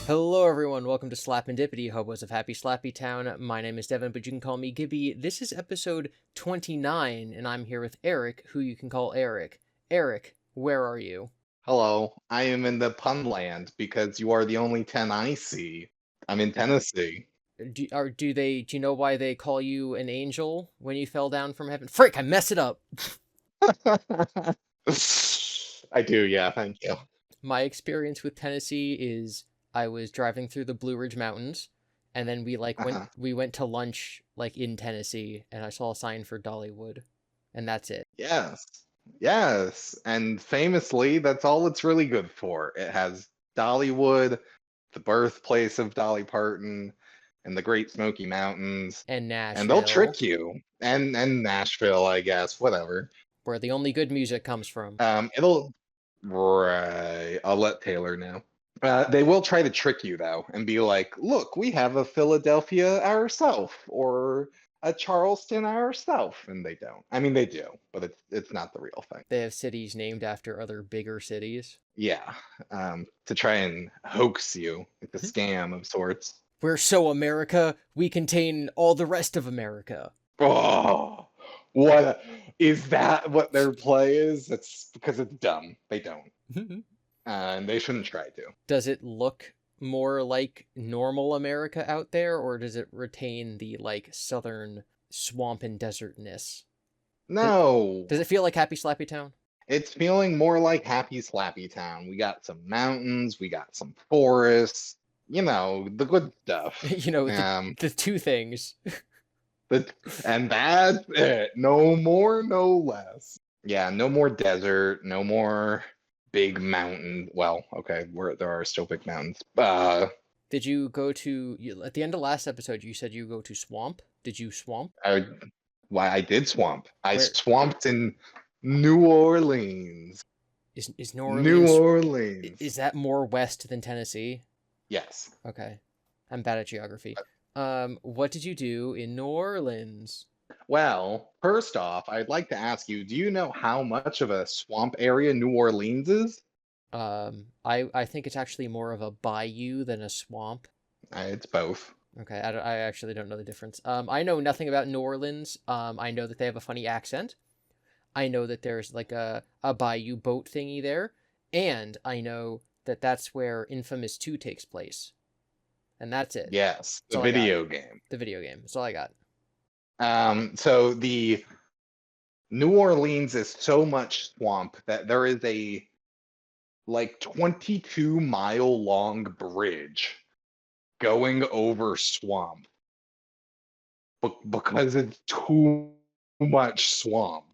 Hello everyone, welcome to Slapendipity, Hobos of Happy Slappy Town. My name is Devin, but you can call me Gibby. This is episode 29, and I'm here with Eric, who you can call Eric. Eric, where are you? Hello, I am in the pun land because you are the only 10 I see. I'm in Tennessee. Do you know why they call you an angel when you fell down from heaven? Frick, I messed it up! I do, yeah, thank you. My experience with Tennessee is I was driving through the Blue Ridge Mountains, and then we went to lunch in Tennessee, and I saw a sign for Dollywood, and that's it. Yes, yes, and famously, that's all it's really good for. It has Dollywood, the birthplace of Dolly Parton, and the Great Smoky Mountains, And and they'll Nashville, trick you. And Nashville, I guess, whatever. where the only good music comes from. It'll right. I'll let Taylor know. They will try to trick you though, and be like, "Look, we have a Philadelphia ourself, or a Charleston ourself," and they don't. I mean, they do, but it's not the real thing. They have cities named after other bigger cities. Yeah, to try and hoax you, like a scam of sorts. We're so America, we contain all the rest of America. Oh, what is that? What their play is? That's because it's dumb. They don't, and they shouldn't try to. Does it look more like normal America out there, or does it retain the southern swamp and desertness? No. Does it feel like Happy Slappy Town? It's feeling more like Happy Slappy Town. We got some mountains, we got some forests, the good stuff. The two things. And that's it. No more, no less. Yeah, no more desert, no more big mountain. Well, okay, there are still big mountains. Did you go to, at the end of last episode, you said you go to swamp? Did you swamp? I did swamp. I Where? swamped in New Orleans. Is New Orleans... New Orleans. Is that more west than Tennessee? Yes. Okay. I'm bad at geography. What did you do in New Orleans? Well, first off, I'd like to ask you, do you know how much of a swamp area New Orleans is? I think it's actually more of a bayou than a swamp. It's both. Okay, I actually don't know the difference. I know nothing about New Orleans. I know that they have a funny accent. I know that there's a bayou boat thingy there. And I know that that's where Infamous 2 takes place. And that's it. Yes, the video game. The video game. That's all I got. So the New Orleans is so much swamp that there is a 22-mile long bridge going over swamp because it's too much swamp.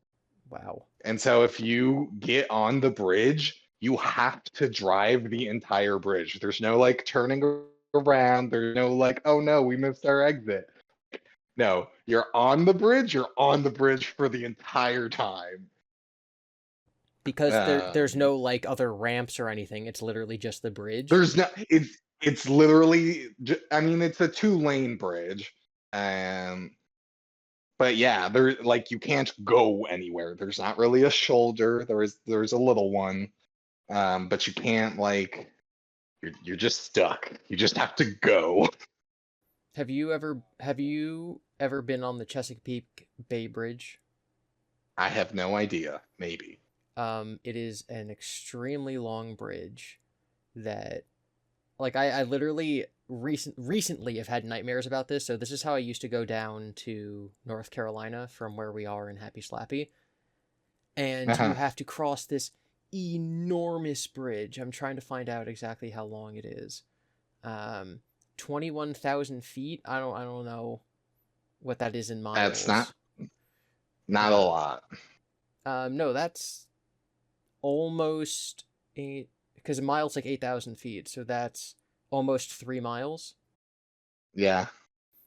Wow. And so if you get on the bridge, you have to drive the entire bridge. There's no turning around. There's no oh no, we missed our exit. No, you're on the bridge for the entire time. Because there's no other ramps or anything. It's literally just the bridge. There's no. It's literally. I mean, it's a 2-lane bridge. But yeah, you can't go anywhere. There's not really a shoulder. There's a little one, but you can't you're just stuck. You just have to go. Have you ever been on the Chesapeake Bay Bridge? I have no idea. Maybe. It is an extremely long bridge that, I literally recently have had nightmares about this. So this is how I used to go down to North Carolina from where we are in Happy Slappy. And you have to cross this enormous bridge. I'm trying to find out exactly how long it is. 21,000 feet. I don't know what that is in miles. That's not a lot. No, that's almost because a mile's 8,000 feet, so that's almost 3 miles. Yeah.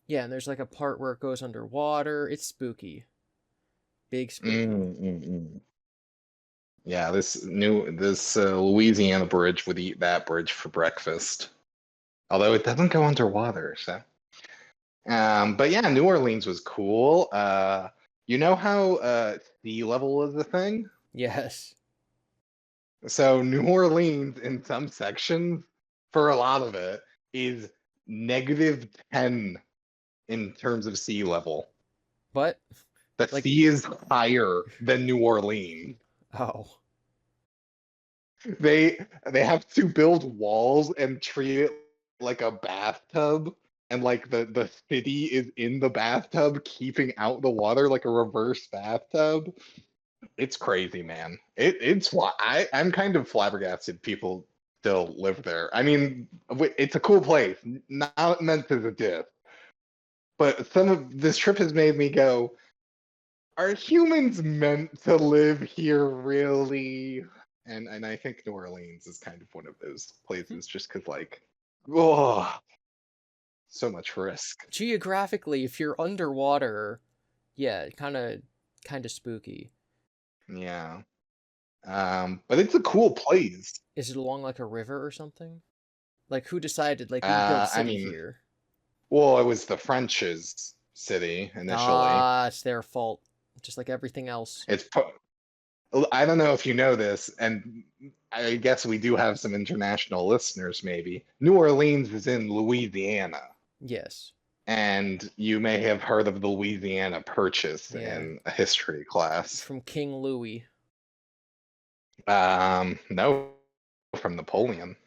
Yeah, and there's a part where it goes underwater. It's spooky. Big spooky. Yeah, this Louisiana bridge would eat that bridge for breakfast. Although it doesn't go underwater, so. But yeah, New Orleans was cool. You know how sea level is a thing? Yes. So New Orleans, in some sections, for a lot of it, is -10 in terms of sea level. But The like, sea is higher than New Orleans. oh, They have to build walls and treat it like a bathtub, and like the city is in the bathtub, keeping out the water like a reverse bathtub. It's crazy, man. I'm kind of flabbergasted people still live there. I mean, it's a cool place, not meant as a diss, but some of this trip has made me go, are humans meant to live here really? And I think New Orleans is kind of one of those places just because like, oh, so much risk. geographically, if you're underwater, yeah, kind of spooky. Yeah. But it's a cool place. Is it along like a river or something? Like, who decided like we could build a I city mean, here? well, it was the French's city initially. Ah, it's their fault, just like everything else. It's I don't know if you know this, and I guess we do have some international listeners maybe. New Orleans is in Louisiana. Yes. And you may have heard of the Louisiana Purchase Yeah. in a history class. From King Louis. No, from Napoleon.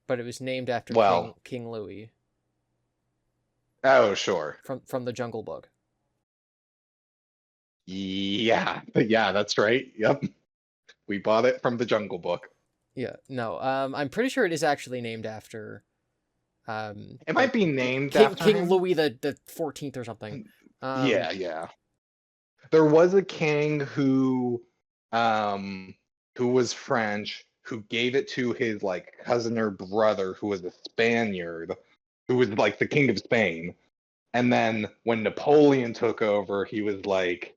But it was named after King Well, King Louis oh, sure. from the Jungle Book. Yeah, yeah, that's right. Yep. We bought it from the Jungle Book. Yeah. No. I'm pretty sure it is actually named after It might like be named King after King him. Louis the 14th or something. Yeah, yeah. There was a king um, who was French, who gave it to his like cousin or brother, who was a Spaniard, who was like the king of Spain. And then when Napoleon took over, he was like,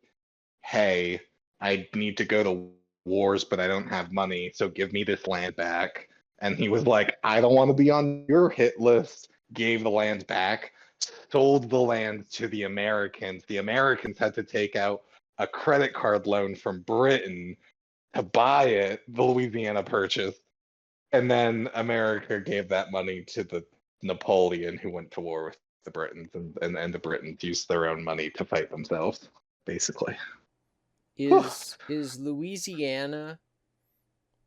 hey, I need to go to wars, but I don't have money, so give me this land back. And he was like, I don't want to be on your hit list, gave the land back, sold the land to the Americans. The Americans had to take out a credit card loan from Britain to buy it, the Louisiana Purchase. And then America gave that money to the Napoleon, who went to war with the Britons, and the Britons used their own money to fight themselves, basically. Is Louisiana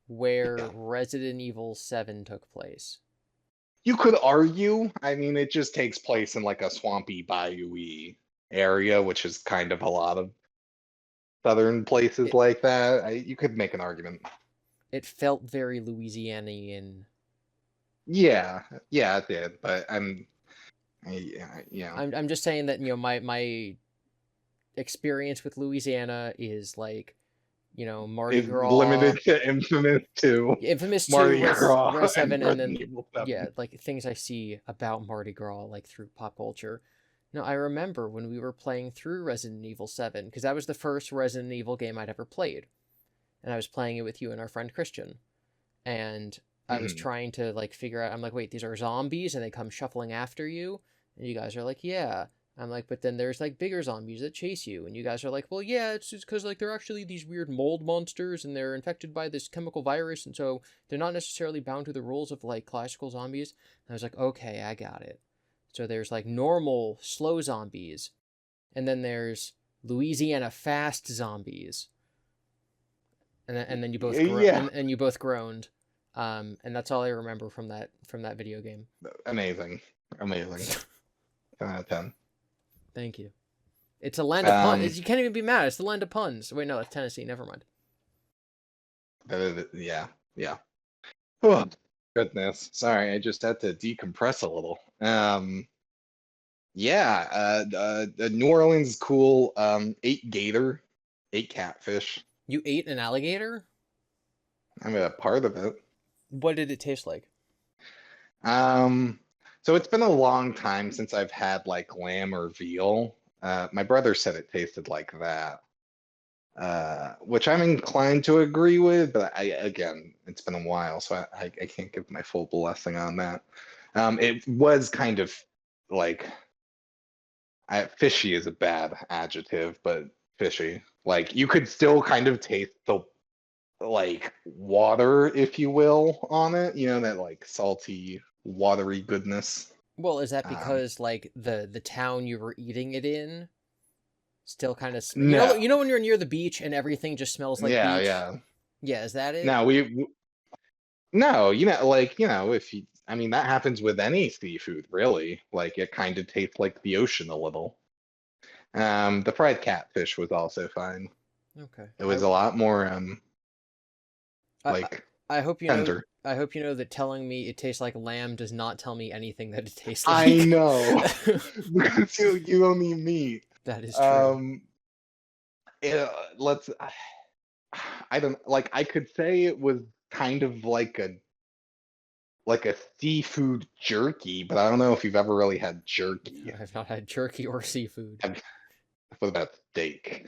where Yeah. Resident Evil 7 took place? You could argue, I mean, it just takes place in like a swampy, bayou-y area, which is kind of a lot of southern places It like that. You could make an argument. it felt very Louisianian. Yeah, yeah, it did, but I'm just saying that, my experience with Louisiana is like, Mardi is Gras, limited to Infamous 2, Infamous 2, Mardi Res Gras, and 7, and Resident then, Evil 7. yeah, like things I see about Mardi Gras like through pop culture. No, I remember when we were playing through Resident Evil 7, because that was the first Resident Evil game I'd ever played. And I was playing it with you and our friend Christian. And I was Mhm. trying to like figure out, I'm like, wait, these are zombies and they come shuffling after you? And you guys are like, yeah. I'm like, but then there's like bigger zombies that chase you. And you guys are like, well, yeah, it's just because like they're actually these weird mold monsters and they're infected by this chemical virus. And so they're not necessarily bound to the rules of like classical zombies. And I was like, okay, I got it. So there's like normal, slow zombies. And then there's Louisiana fast zombies. And then you both Yeah, and you both groaned. And that's all I remember from that video game. amazing, amazing. 10 out of 10. Thank you. It's a land of Um, puns. You can't even be mad. It's the land of puns. Wait, no, it's Tennessee. Never mind. yeah, yeah. Oh, goodness. Sorry, I just had to decompress a little. Yeah, New Orleans is cool. Ate gator, ate catfish. You ate an alligator? I'm a part of it. What did it taste like? Um, so it's been a long time since I've had like lamb or veal. My brother said it tasted like that, which I'm inclined to agree with, but again, it's been a while, so I can't give my full blessing on that. It was kind of like fishy is a bad adjective, but fishy. Like you could still kind of taste the like water, if you will, on it. You know, that like salty watery goodness. Well, is that Um, because like the town you were eating it in still kind of no, you know when you're near the beach and everything just smells like yeah, beach? yeah. Yeah, is that it? No, no, like, if you, I mean, that happens with any seafood, really. Like, it kind of tastes like the ocean a little. The fried catfish was also fine. Okay. It was a lot more, I like, I hope you know tender. I hope you know that telling me it tastes like lamb does not tell me anything that it tastes I like. know, because you don't eat meat. That is true. Um, it, let's, I don't, like, I could say it was kind of like a seafood jerky, but I don't know if you've ever really had jerky. I've not had jerky or seafood. Have- What about steak?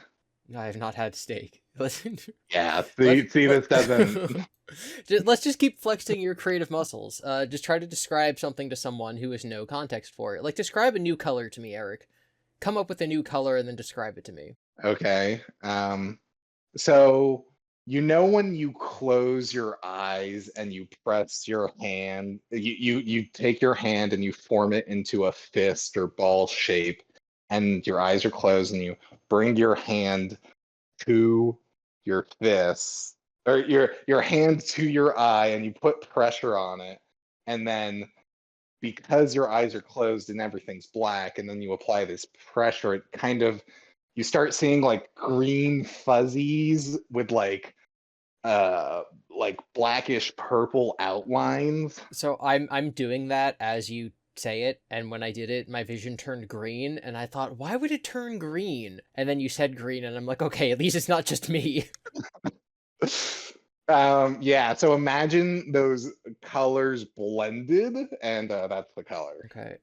I have not had steak. Listen, Yeah, let's see, let this doesn't. let's just keep flexing your creative muscles. Just try to describe something to someone who has no context for it. Like describe a new color to me, Eric. Come up with a new color and then describe it to me. Okay. So when you close your eyes and you press your hand, you take your hand and you form it into a fist or ball shape, and your eyes are closed, and you bring your hand to your fist, or your hand to your eye, and you put pressure on it, and then because your eyes are closed and everything's black, and then you apply this pressure, it kind of, you start seeing like green fuzzies with like blackish purple outlines. So I'm doing that as you say it, and when I did it, my vision turned green, and I thought, why would it turn green? And then you said green, and I'm like, okay, at least it's not just me. Yeah, so imagine those colors blended, and that's the color. Okay.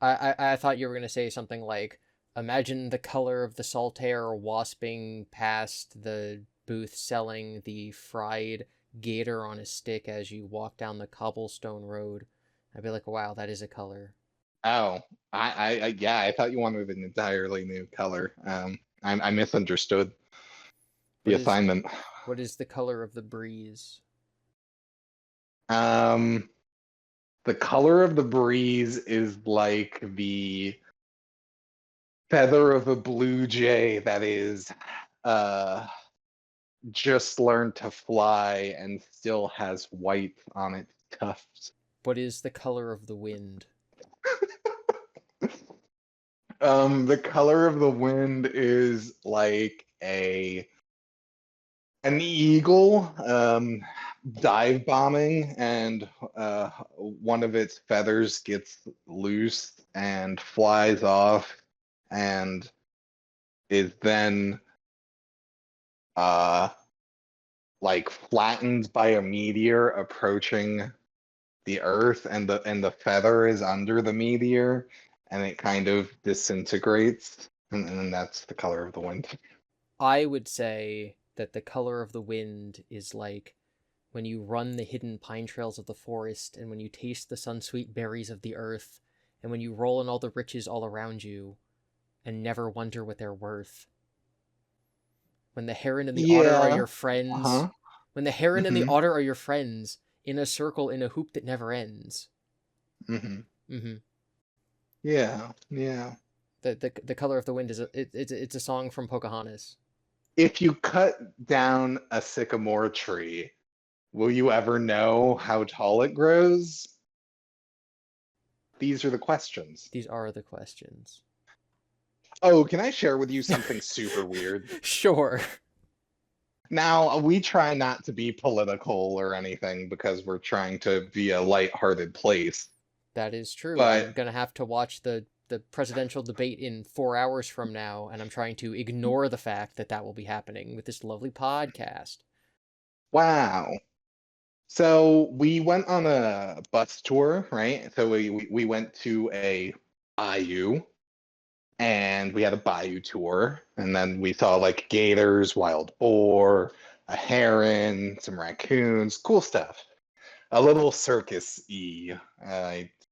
I thought you were gonna say something like, imagine the color of the salt air wasping past the booth selling the fried gator on a stick as you walk down the cobblestone road. I'd be like, wow, that is a color. Oh, yeah, I thought you wanted an entirely new color. I misunderstood the What is assignment. what is the color of the breeze? Um, the color of the breeze is like the feather of a blue jay that is uh just learned to fly and still has white on its tufts. What is the color of the wind? The color of the wind is like a an eagle dive bombing, and one of its feathers gets loose and flies off, and is then uh like flattened by a meteor approaching the earth, and the feather is under the meteor, and it kind of disintegrates, and that's the color of the wind. I would say that the color of the wind is like when you run the hidden pine trails of the forest, and when you taste the sun-sweet berries of the earth, and when you roll in all the riches all around you, and never wonder what they're worth. When the heron and the otter are Yeah. your friends, Uh-huh. when the heron and the Mm-hmm. otter are your friends, in a circle in a hoop that never ends. Mm-hmm. Mm-hmm. Yeah. Yeah. The color of the wind is it's a song from Pocahontas. If you cut down a sycamore tree, will you ever know how tall it grows? These are the questions. These are the questions. Oh, can I share with you something super weird? Sure. Now, we try not to be political or anything because we're trying to be a lighthearted place. That is true. I'm But gonna have to watch the presidential debate in 4 hours from now, and I'm trying to ignore the fact that that will be happening with this lovely podcast. wow. So we went on a bus tour, right? So we went to a bayou, and we had a bayou tour, and then we saw like gators, wild boar, a heron, some raccoons, cool stuff. A little circus-y,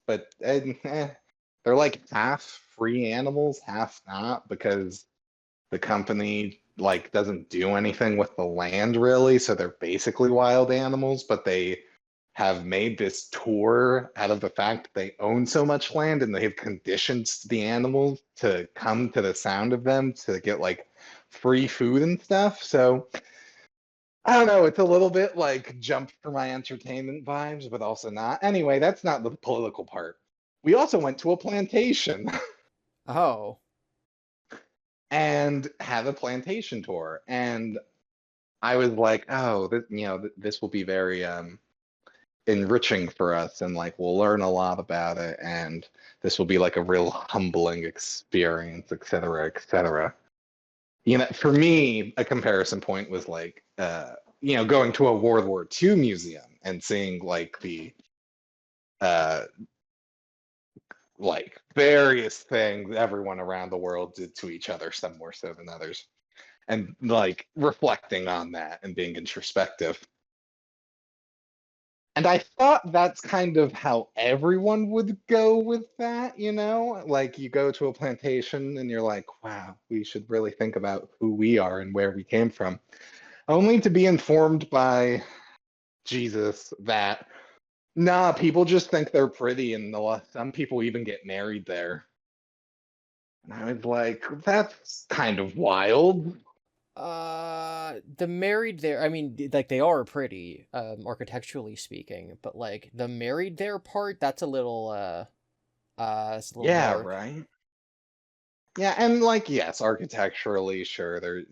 but they're like half free animals, half not, because the company like doesn't do anything with the land really, so they're basically wild animals, but they have made this tour out of the fact that they own so much land and they've conditioned the animals to come to the sound of them to get like free food and stuff. So I don't know, it's a little bit like jump for my entertainment vibes, but also not. Anyway, that's not the political part. We also went to a plantation Oh. and had a plantation tour. And I was like, oh, this will be very enriching for us, and like we'll learn a lot about it, and this will be like a real humbling experience, et cetera, et cetera. For me, a comparison point was like, going to a World War II museum and seeing like the uh, like various things everyone around the world did to each other, some more so than others, and like reflecting on that and being introspective. And I thought that's kind of how everyone would go with that, Like you go to a plantation and you're like, wow, we should really think about who we are and where we came from. Only to be informed by Jesus that, nah, people just think they're pretty, and some people even get married there. And I was like, that's kind of wild. The married there, I mean, like, they are pretty, architecturally speaking, but, like, the married there part, that's a little, it's a little Yeah, dark. right. Yeah, and like, yes, architecturally, sure, there,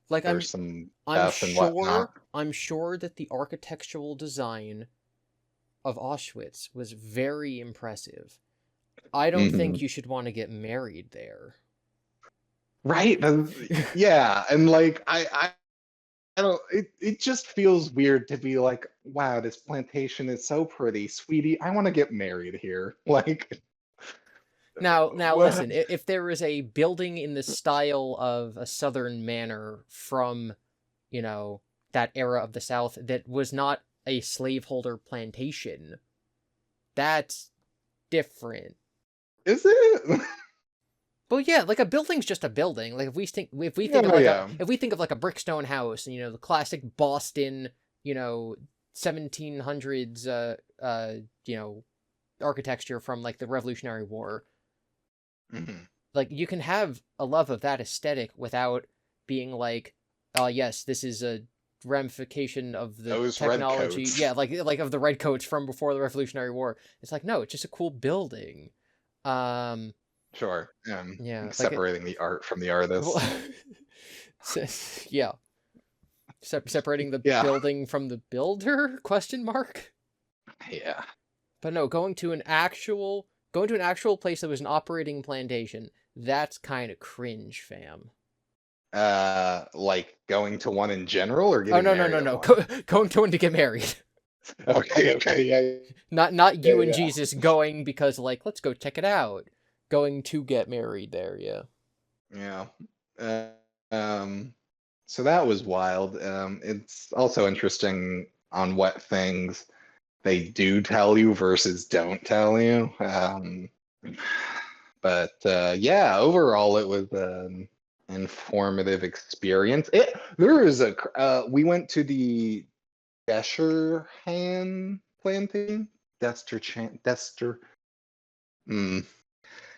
Like, there's some I'm stuff and whatnot. sure, I'm sure that the architectural design of Auschwitz was very impressive. I don't think Hmm. you should want to get married there. Right. Yeah, and like I don't. It just feels weird to be like, wow, this plantation is so pretty, sweetie. I want to get married here. Like, Now what? listen, if there is a building in the style of a southern manor from, you know, that era of the South that was not a slaveholder plantation, that's different. Is it? But yeah, like a building's just a building. Like if we think of Yeah, like yeah. a brickstone house, and the classic Boston, 1700s architecture from like the Revolutionary War, Hmm. like you can have a love of that aesthetic without being like, oh yes, this is a ramification of the Those red technology, coats. yeah, like of the redcoats from before the Revolutionary War. It's like, no, it's just a cool building. um Sure. yeah, like it, Separating the art from the well, artist. so, yeah, separating the Yeah. building from the builder, question mark. Yeah. But no, going to an actual place that was an operating plantation, that's kind of cringe, fam. Like going to one in general or Oh getting no no no married at no! one? Going to one to get married, Okay. Okay. Yeah. not Yeah. you and Yeah. Jesus going because like let's go check it out. Going to get married there, yeah. Yeah. Uh, um. So that was wild. It's also interesting on what things they do tell you versus don't tell you. But yeah, overall, it was an informative experience. There is we went to the Desherhan planting. Dester. Mm.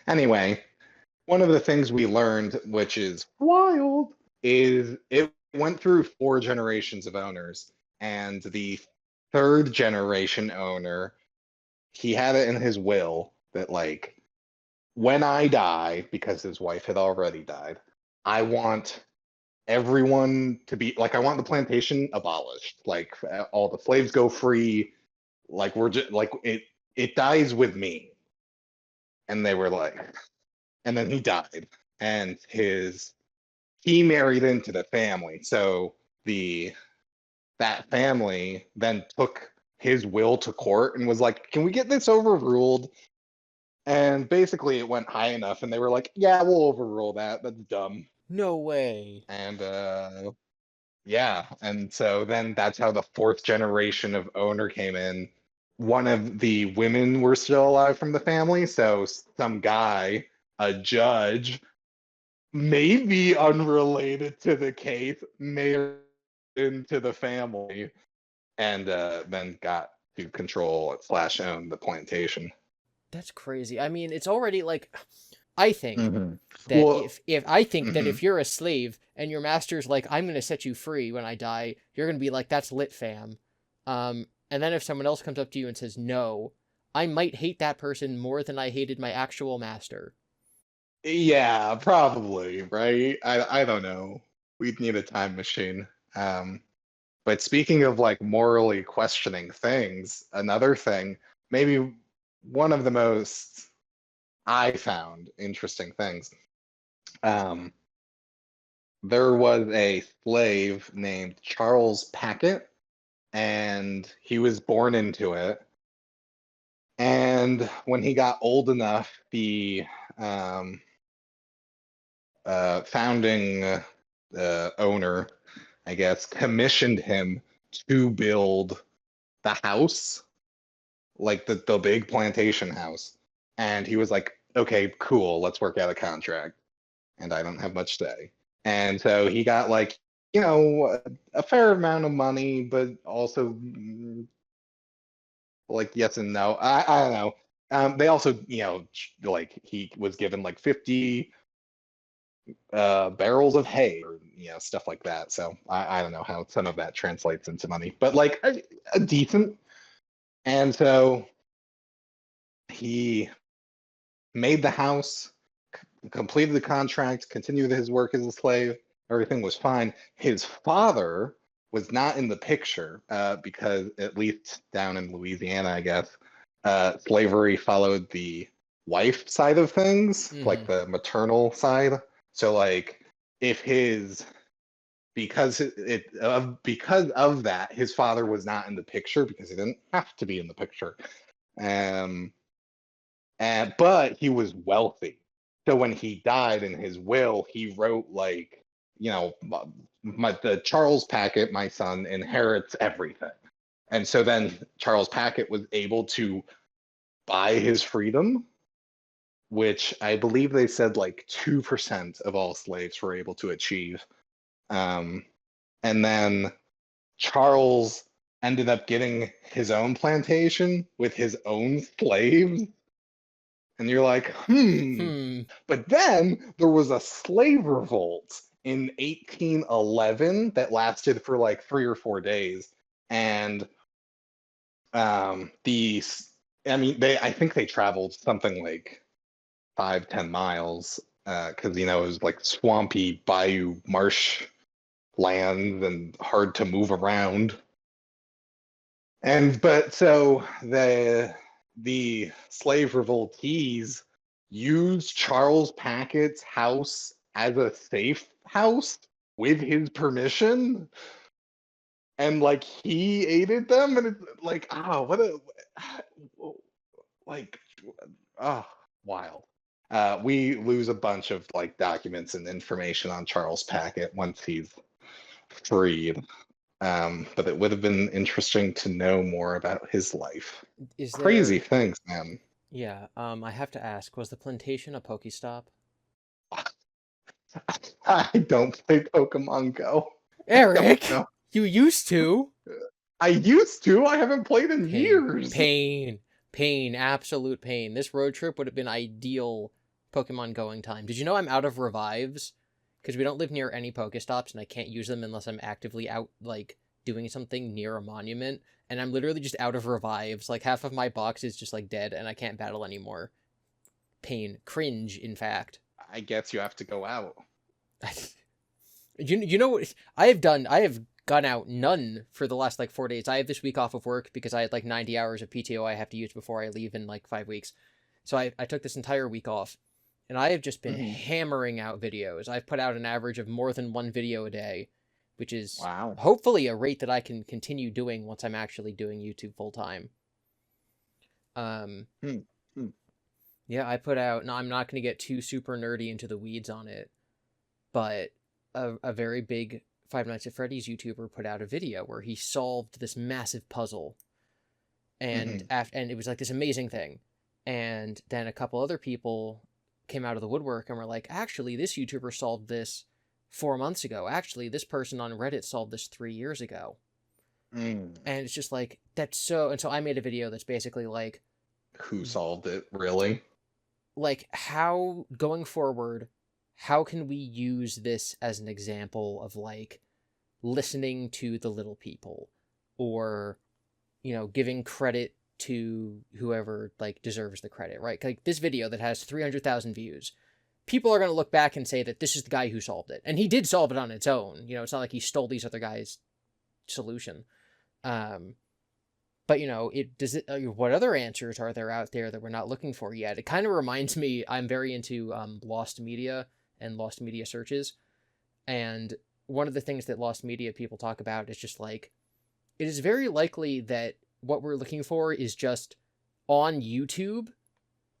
Anyway, one of the things we learned, which is wild, is it went through 4 generations of owners, and the third generation owner, he had it in his will that like when I die, because his wife had already died, I want everyone to be like, I want the plantation abolished. Like all the slaves go free. Like we're just like it dies with me. And they were like, and then he died, and he married into the family. So the that family then took his will to court and was like, "Can we get this overruled?" And basically, it went high enough, and they were like, "Yeah, we'll overrule that. That's dumb." No way. And yeah, and so then that's how the fourth generation of owner came in. One of the women were still alive from the family, so some guy, a judge, maybe unrelated to the case, married into the family and then got to control / own the plantation. That's crazy. I mean, it's already like, I think Hmm. that Well, if mhm. you're a slave and your master's like, I'm gonna set you free when I die, you're gonna be like, that's lit, fam. And then if someone else comes up to you and says no, I might hate that person more than I hated my actual master. Yeah, probably, right? I don't know. We'd need a time machine. Um, but speaking of like morally questioning things, another thing, maybe one of the most I found interesting things. Um, there was a slave named Charles Packet, and he was born into it. And when he got old enough, the um, founding owner, I guess, commissioned him to build the house, like the big plantation house. And he was like, okay, cool, let's work out a contract. And I don't have much say. And so he got like, a fair amount of money, but also like yes and no. I don't know. They also, like he was given like 50 barrels of hay or stuff like that. So I don't know how some of that translates into money, but like a decent. And so he made the house, completed the contract, continued his work as a slave. Everything was fine. His father was not in the picture because, at least down in Louisiana, I guess, slavery followed the wife side of things, Mm-hmm. like the maternal side. So, like, if his because of that, his father was not in the picture because he didn't have to be in the picture. Um, but he was wealthy. So when he died in his will, he wrote like, the Charles Packet, my son, inherits everything. And so then Charles Packet was able to buy his freedom, which I believe they said like 2% of all slaves were able to achieve. Um, and then Charles ended up getting his own plantation with his own slaves. And you're like, hmm. Hmm. But then there was a slave revolt in 1811 that lasted for like 3 or 4 days. And these, I mean, I think they traveled something like 5, 10 miles because, it was like swampy bayou marsh lands and hard to move around. But so the slave revoltees used Charles Packett's house as a safe house with his permission, and like he aided them, and it's like, what a like oh wild. We lose a bunch of like documents and information on Charles Packet once he's freed. But it would have been interesting to know more about his life. Is Crazy there? things, man. Yeah. I have to ask. Was the plantation a Pokestop? I don't play Pokemon Go. I don't Eric, know. you used to. I used to. I haven't played in Pain, years. pain, pain, absolute pain. This road trip would have been ideal Pokemon going time. Did you know I'm out of revives? Because we don't live near any Pokestops, and I can't use them unless I'm actively out, like, doing something near a monument. And I'm literally just out of revives. Like, half of my box is just, like, dead, and I can't battle anymore. Pain. Cringe, in fact. I guess you have to go out. You know what I have gone out none for the last like 4 days. I have this week off of work because I had like 90 hours of PTO I have to use before I leave in like 5 weeks. So I took this entire week off, and I have just been Hmm. hammering out videos. I've put out an average of more than one video a day, which is Wow. hopefully a rate that I can continue doing once I'm actually doing YouTube full time. Um Hmm. Hmm. yeah, I put out, no, I'm not going to get too super nerdy into the weeds on it, but a very big Five Nights at Freddy's YouTuber put out a video where he solved this massive puzzle, and Hmm. and it was like this amazing thing. And then a couple other people came out of the woodwork and were like, actually, this YouTuber solved this 4 months ago. Actually, this person on Reddit solved this 3 years ago. Mm. And it's just like, that's so. And so I made a video that's basically Who solved it, really? how going forward, how can we use this as an example of listening to the little people, or giving credit to whoever deserves the credit, right? Like this video that has 300,000 views, people are going to look back and say that this is the guy who solved it, and he did solve it on its own. It's not like he stole these other guys' solution. But it does it. What other answers are there out there that we're not looking for yet? It kind of reminds me. I'm very into lost media and lost media searches, and one of the things that lost media people talk about is just it is very likely that what we're looking for is just on YouTube,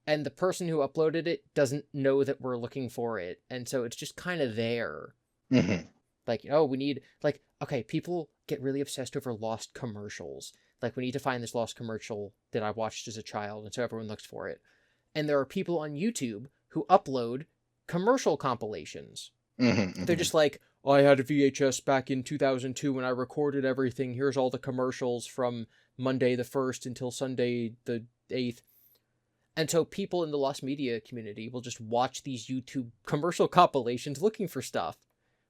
and the person who uploaded it doesn't know that we're looking for it, and so it's just kind of there. Mm-hmm. We need okay, people get really obsessed over lost commercials. We need to find this lost commercial that I watched as a child, and so everyone looks for it. And there are people on YouTube who upload commercial compilations. Mm-hmm. They're just I had a VHS back in 2002 when I recorded everything. Here's all the commercials from Monday the 1st until Sunday the 8th. And so people in the lost media community will just watch these YouTube commercial compilations looking for stuff,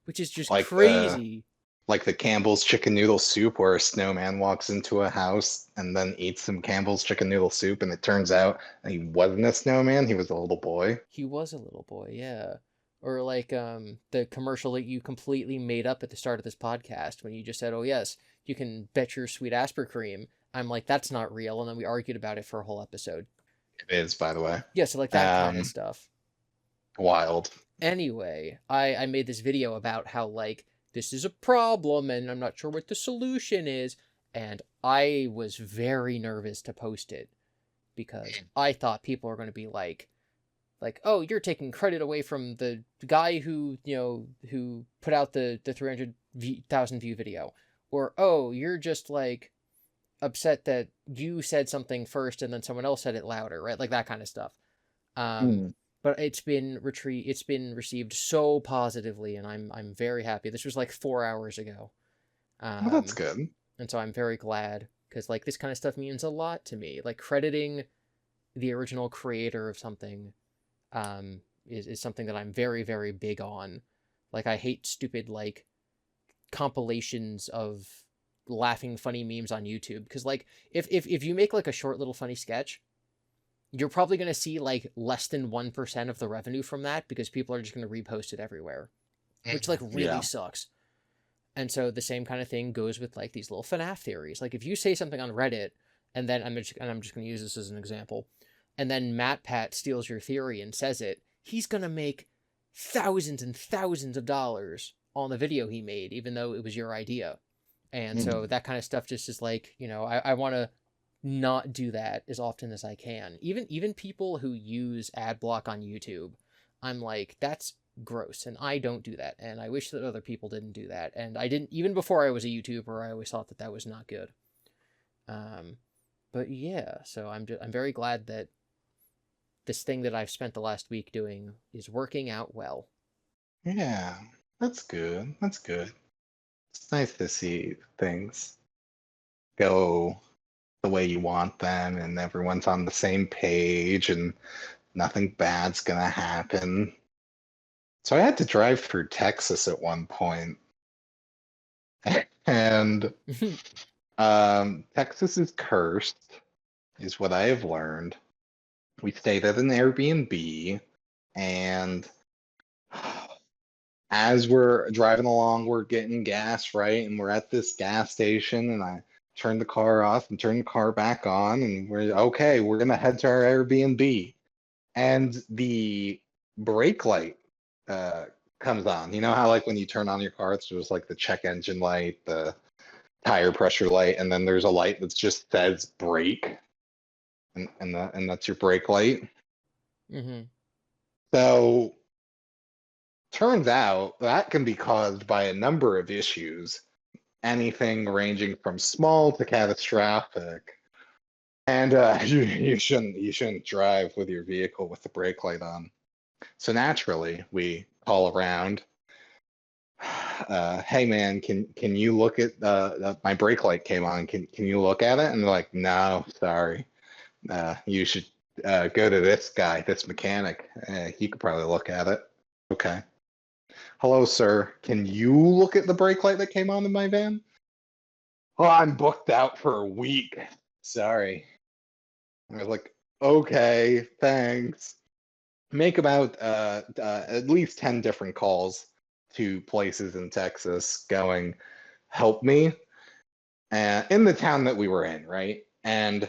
which is just Like the crazy. like the Campbell's chicken noodle soup, where a snowman walks into a house and then eats some Campbell's chicken noodle soup, and it turns out he wasn't a snowman, he was a little boy. He was a little boy, yeah. Or the commercial that you completely made up at the start of this podcast when you just said, "Oh yes, you can bet your sweet Asper cream." I'm like, "That's not real," and then we argued about it for a whole episode. It is, by the way. Yeah, so that kind of stuff. Wild. Anyway, I made this video about how this is a problem and I'm not sure what the solution is, and I was very nervous to post it because I thought people are going to be oh, you're taking credit away from the guy who who put out the 300,000 view video, or oh, you're just upset that you said something first and then someone else said it louder, right? That kind of stuff. Mm. But it's been received so positively, and I'm very happy. This was 4 hours ago. Well, that's good. And so I'm very glad, because this kind of stuff means a lot to me. Crediting the original creator of something is something that I'm very, very big on. I hate stupid compilations of laughing funny memes on YouTube, because if you make a short little funny sketch, you're probably going to see less than 1% of the revenue from that, because people are just going to repost it everywhere, which really sucks. And so the same kind of thing goes with these little FNAF theories. If you say something on Reddit, and then I'm just going to use this as an example, and then MatPat steals your theory and says it, he's going to make thousands and thousands of dollars on the video he made, even though it was your idea. And so that kind of stuff just is I want to not do that as often as I can. Even people who use ad block on YouTube, I'm that's gross, and I don't do that, and I wish that other people didn't do that. And I didn't, even before I was a YouTuber, I always thought that was not good. But yeah, so I'm very glad that this thing that I've spent the last week doing is working out well. Yeah, that's good. That's good. It's nice to see things go the way you want them, and everyone's on the same page, and nothing bad's gonna happen. So I had to drive through Texas at one point, and Texas is cursed, is what I have learned. We stayed at an Airbnb, and as we're driving along, we're getting gas, right? And we're at this gas station, and I turn the car off and turn the car back on, and we're okay, we're gonna head to our Airbnb. And the brake light comes on. You know how when you turn on your car, it's just the check engine light, the tire pressure light, and then there's a light that just says brake, and that's your brake light. Mm-hmm. So turns out that can be caused by a number of issues, anything ranging from small to catastrophic. And you shouldn't drive with your vehicle with the brake light on. So naturally, we call around. hey man, can you look at my brake light came on? Can you look at it? And they're like, no, sorry. You should go to this guy, this mechanic. He could probably look at it. Okay. Hello, sir. Can you look at the brake light that came on in my van? Oh, I'm booked out for a week. Sorry. I was like, okay, thanks. Make about at least 10 different calls to places in Texas going, help me. In the town that we were in, right? And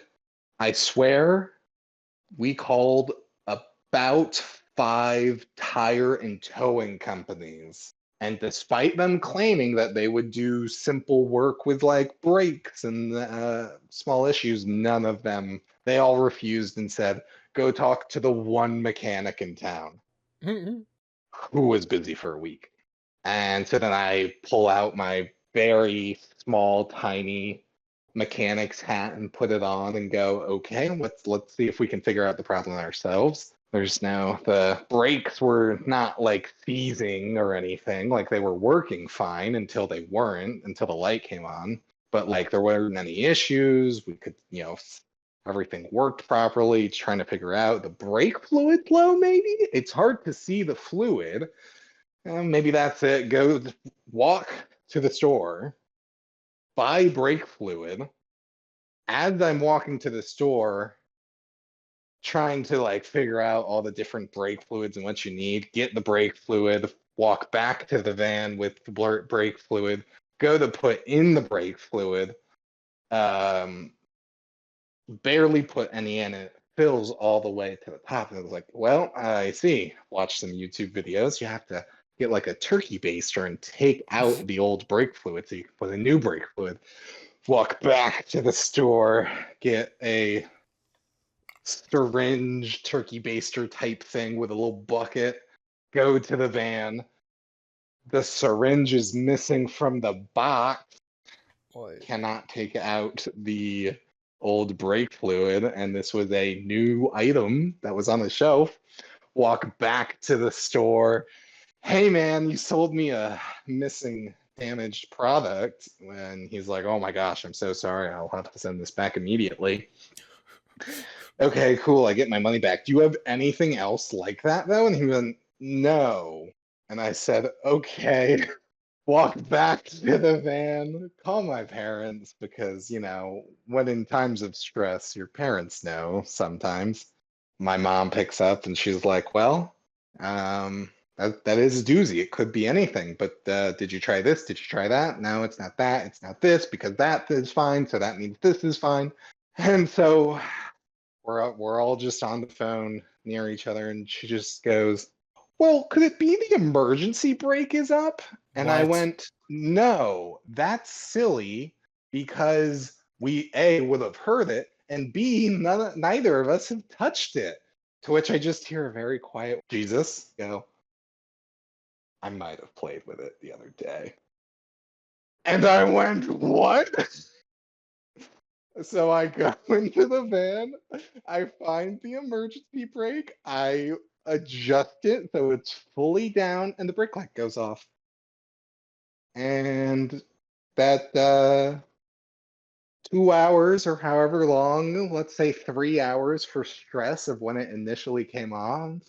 I swear we called about 5 tire and towing companies. And despite them claiming that they would do simple work with like brakes and small issues, none of them, they all refused and said, go talk to the one mechanic in town who was busy for a week. And so then I pull out my very small, tiny mechanic's hat and put it on and go, okay, let's see if we can figure out the problem ourselves. There's now the brakes were not like seizing or anything, like they were working fine until they weren't, until the light came on. But like there weren't any issues. We could, everything worked properly. Trying to figure out the brake fluid flow, maybe? It's hard to see the fluid. Maybe that's it. Go walk to the store, buy brake fluid. As I'm walking to the store, trying to like figure out all the different brake fluids and what you need, get the brake fluid, walk back to the van with the brake fluid, go to put in the brake fluid, barely put any in it, fills all the way to the top. And I was like, well, I see. Watch some YouTube videos. You have to get like a turkey baster and take out the old brake fluid so you can put a new brake fluid. Walk back to the store, get a syringe turkey baster type thing with a little bucket, go to the van. The syringe is missing from the box. What? Cannot take out the old brake fluid, and this was a new item that was on the shelf. Walk back to the store. Hey man, you sold me a missing damaged product. And he's like, oh my gosh, I'm so sorry. I'll have to send this back immediately. Okay, cool. I get my money back. Do you have anything else like that though? And he went, no. And I said, okay. Walk back to the van, call my parents because, when in times of stress, your parents know sometimes. My mom picks up and she's like, well, that is a doozy. It could be anything, but did you try this? Did you try that? No, it's not that. It's not this because that is fine. So that means this is fine. And so we're all just on the phone near each other, and she just goes, well, could it be the emergency brake is up? And I What? went, no, that's silly because we A, would have heard it, and B, neither of us have touched it. To which I just hear a very quiet Jesus go, I might have played with it the other day. And I went, what? So I go into the van, I find the emergency brake, I adjust it so it's fully down, and the brake light goes off. And that 2 hours or however long, let's say 3 hours for stress of when it initially came on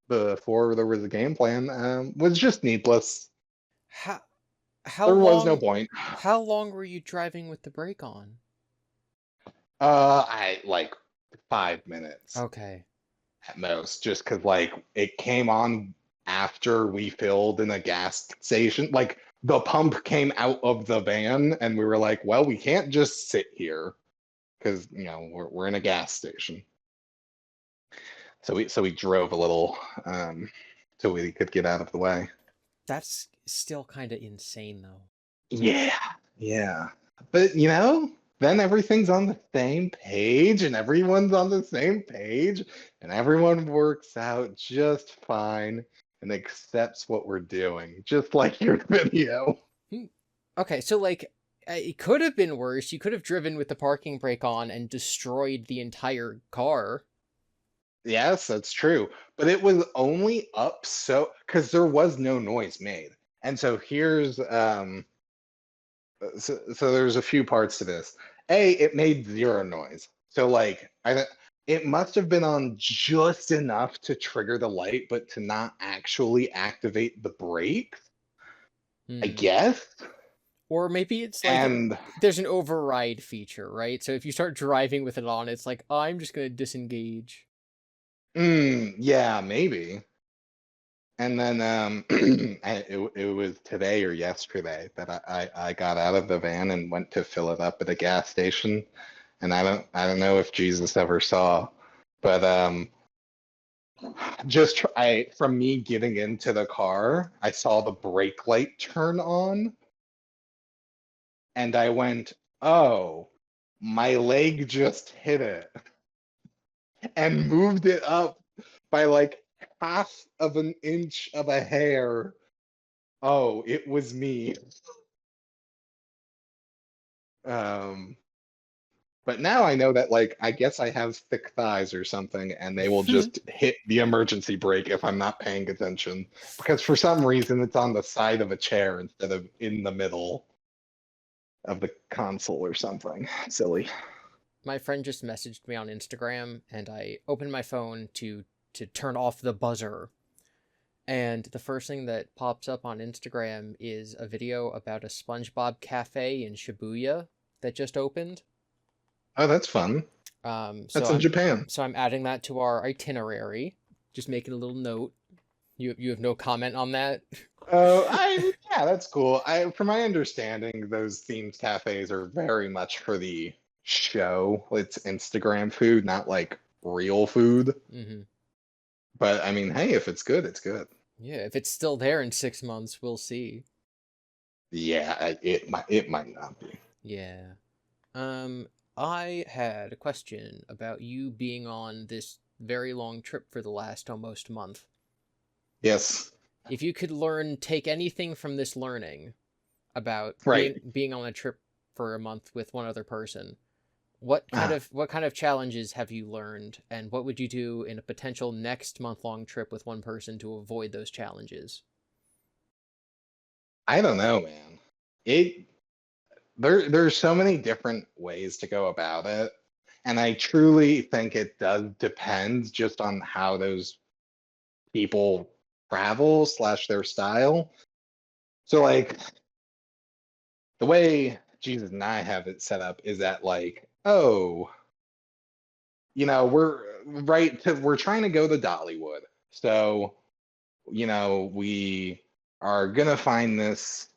before there was a game plan, was just needless. How how There was no long point. how long were you driving with the brake on? I like 5 minutes Okay. at most, just because like it came on after we filled in a gas station. Like the pump came out of the van, and we were like, well, we can't just sit here because we're in a gas station. So we drove a little so we could get out of the way. That's still kind of insane though. Yeah, yeah. But then everything's on the same page, and everyone's on the same page, and everyone works out just fine and accepts what we're doing, just like your video. Okay, so like it could have been worse. You could have driven with the parking brake on and destroyed the entire car. Yes, that's true. But it was only up so because there was no noise made. And so here's so there's a few parts to this. A, it made zero noise. So like it must have been on just enough to trigger the light, but to not actually activate the brakes, I Hmm. guess. Or maybe it's like And there's an override feature, right? So if you start driving with it on, it's like, oh, I'm just gonna disengage. yeah, maybe. And then it was today or yesterday that I got out of the van and went to fill it up at a gas station. And I don't know if Jesus ever saw, but just I from me getting into the car, I saw the brake light turn on, and I went, "Oh, my leg just hit it," and moved it up by like half of an inch of a hair. Oh, it was me. Um, but now I know that like I guess I have thick thighs or something, and they will just hit the emergency brake if I'm not paying attention. Because for some reason it's on the side of a chair instead of in the middle of the console or something. Silly. My friend just messaged me on Instagram, and I opened my phone to turn off the buzzer. And the first thing that pops up on Instagram is a video about a SpongeBob cafe in Shibuya that just opened. Oh, that's fun. Um, so That's in I'm Japan. so I'm adding that to our itinerary. Just making a little note. You have no comment on that? Oh, yeah, that's cool. From my understanding, those themed cafes are very much for the show. It's Instagram food, not like real food. Mm-hmm. But I mean, hey, if it's good, it's good. Yeah, if it's still there in 6 months, we'll see. Yeah, it might not be. Yeah. Um, I had a question about you being on this very long trip for the last almost month. Yes, If you could take anything from this learning about right. being on a trip for a month with one other person, Ah, what kind of challenges have you learned, and what would you do in a potential next month-long trip with one person to avoid those challenges? I don't know, man. It there's so many different ways to go about it, and I truly think it does depend just on how those people travel slash their style. So like the way Jesus and I have it set up is that like, oh, we're trying to go to Dollywood. So, we are gonna find this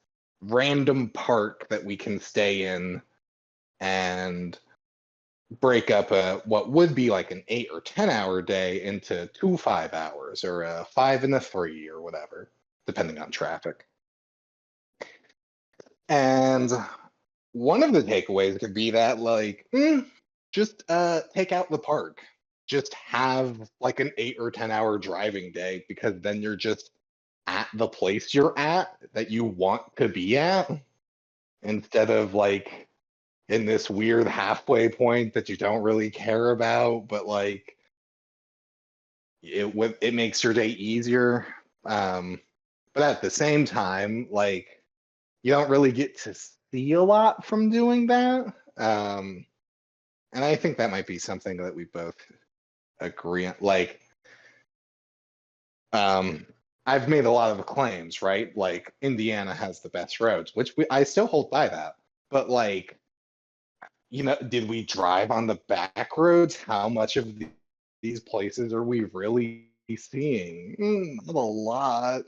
random park that we can stay in and break up what would be like an 8 or 10 hour day into 2 5 hours or a 5 and a 3 or whatever, depending on traffic. And one of the takeaways could be that like just take out the park. Just have like an 8 or 10 hour driving day because then you're just at the place you're at that you want to be at instead of like in this weird halfway point that you don't really care about, but like it makes your day easier. But at the same time, like you don't really get to see a lot from doing that. Um, and I think that might be something that we both agree on. Like, um, I've made a lot of claims, right? Like Indiana has the best roads, which I still hold by that. But like, did we drive on the back roads? How much of these places are we really seeing? Not a lot.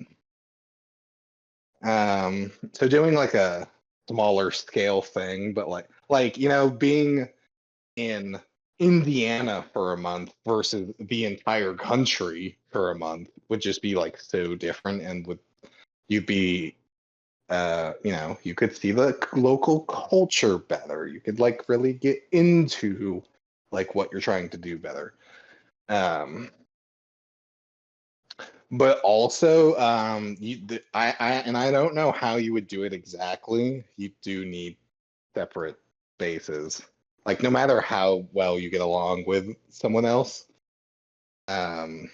So doing like a smaller scale thing, but being in Indiana for a month versus the entire country for a month would just be like so different, and would you'd be you could see the local culture better. You could like really get into like what you're trying to do better. Um, but also, I don't know how you would do it exactly. You do need separate spaces. Like no matter how well you get along with someone else, um,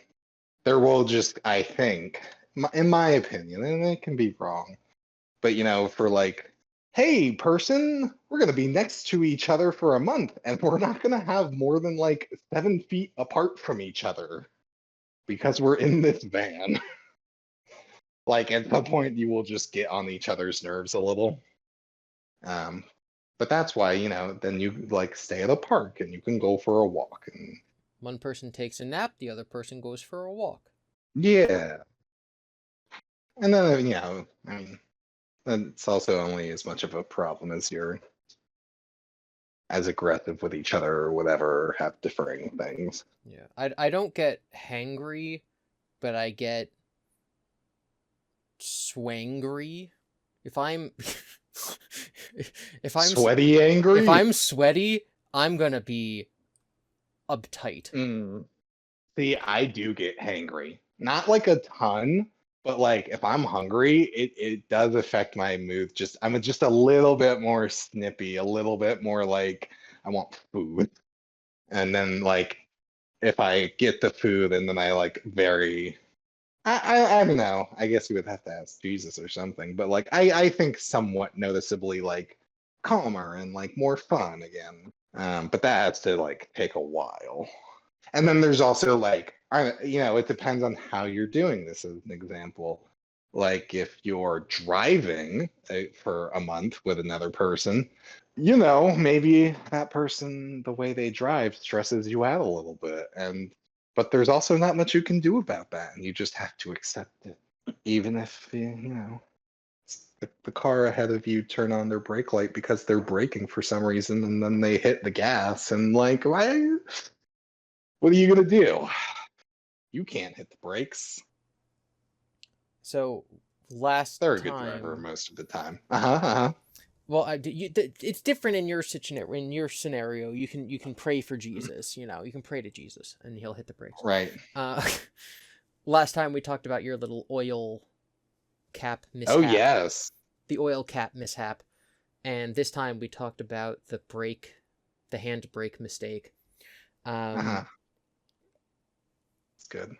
there will just, I think, in my opinion, and it can be wrong. But for like, hey, person, we're gonna be next to each other for a month, and we're not gonna have more than like 7 feet apart from each other because we're in this van. Like at some point, you will just get on each other's nerves a little. Um, but that's why, then you like stay at a park and you can go for a walk and One person takes a nap, the other person goes for a walk. yeah. And then, I mean, it's also only as much of a problem as you're as aggressive with each other or whatever, or have differing things. Yeah. I don't get hangry, but I get swangry. If I'm if I'm Sweaty, if angry? I'm sweaty, I'm gonna be uptight. Mm. See, I do get hangry. Not like a ton, but like if I'm hungry, it does affect my mood. I'm just a little bit more snippy, a little bit more like I want food. And then like if I get the food and then I like I don't know. I guess you would have to ask Jesus or something, but like I think somewhat noticeably like calmer and like more fun again. But that has to like take a while. And then there's also like, it depends on how you're doing this as an example. Like if you're driving for a month with another person, maybe that person, the way they drive stresses you out a little bit. But there's also not much you can do about that. And you just have to accept it. Even if, the car ahead of you turn on their brake light because they're braking for some reason and then they hit the gas and like, why? What are you gonna do? You can't hit the brakes. So last They're a good driver time, most of the time. Uh-huh. well, it's different in your scenario. In your scenario, you can pray for Jesus. You can pray to Jesus, and he'll hit the brakes. Right. Uh, last time we talked about your little oil cap Oh mishap, yes. the oil cap mishap, and this time we talked about the hand brake mistake. Uh-huh. Um, It's good.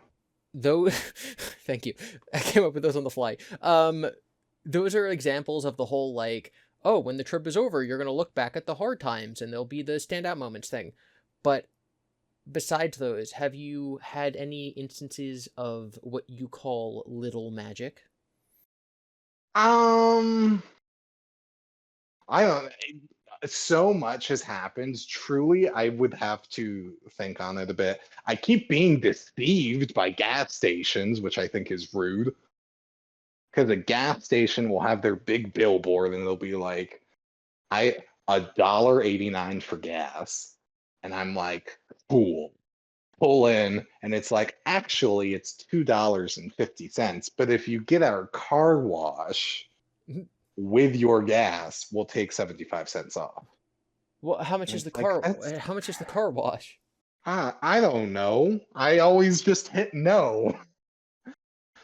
though, thank you. I came up with those on the fly. Those are examples of the whole like, oh, when the trip is over, you're gonna look back at the hard times, and there'll be the standout moments thing. But besides those, have you had any instances of what you call little magic? Um, I don't so much has happened. Truly, I would have to think on it a bit. I keep being deceived by gas stations, which I think is rude. Because a gas station will have their big billboard and they'll be like, I $1.89 for gas. And I'm like, cool. Pull in, and it's like, actually, it's $2.50. But if you get our car wash with your gas, we'll take 75 cents off. Well, And it's like, how much is the car wash? I don't know. I always just hit no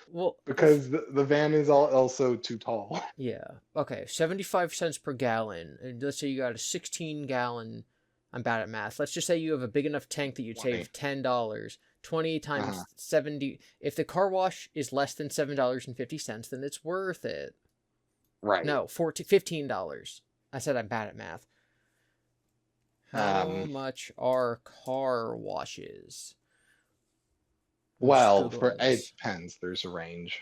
Well, because the van is also too tall. yeah. Okay, 75 cents per gallon. And let's say you got a 16-gallon. I'm bad at math. Let's just say you have a big enough tank that you'd 20. save $10. 20 Uh-huh. times 70. If the car wash is less than $7.50, then it's worth it. Right. No, $15. I said I'm bad at math. How Um, much are car washes? Let's well, Google it this. depends. There's a range.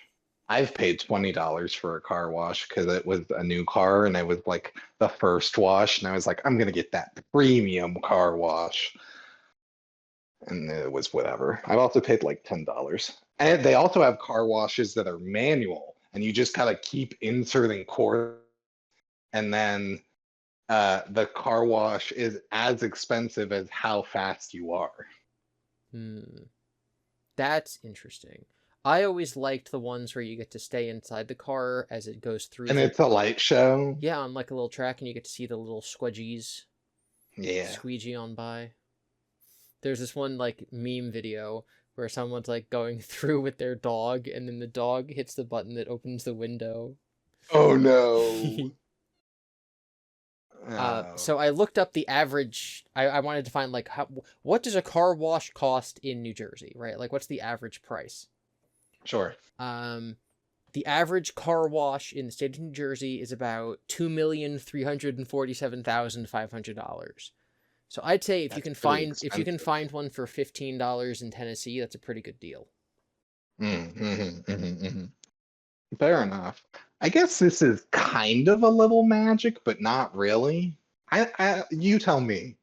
I've paid $20 for a car wash because it was a new car and it was like the first wash, and I was like, I'm gonna get that premium car wash. And it was whatever. I've also paid like $10. And they also have car washes that are manual, and you just gotta keep inserting cord, and then the car wash is as expensive as how fast you are. Hmm. That's interesting. I always liked the ones where you get to stay inside the car as it goes through And the it's a light show. yeah, on like a little track, and you get to see the little squidgies Yeah. squeegee on by. There's this one like meme video where someone's like going through with their dog, and then the dog hits the button that opens the window. Oh no. Oh. So I looked up the average. I wanted to find like what does a car wash cost in New Jersey, right? Like what's the average price? Sure. Um, the average car wash in the state of New Jersey is about $2,347,500. So I'd say That's pretty if you can expensive. find one for $15 in Tennessee, that's a pretty good deal. Mm-hmm. Fair enough. I guess this is kind of a little magic, but not really. You tell me.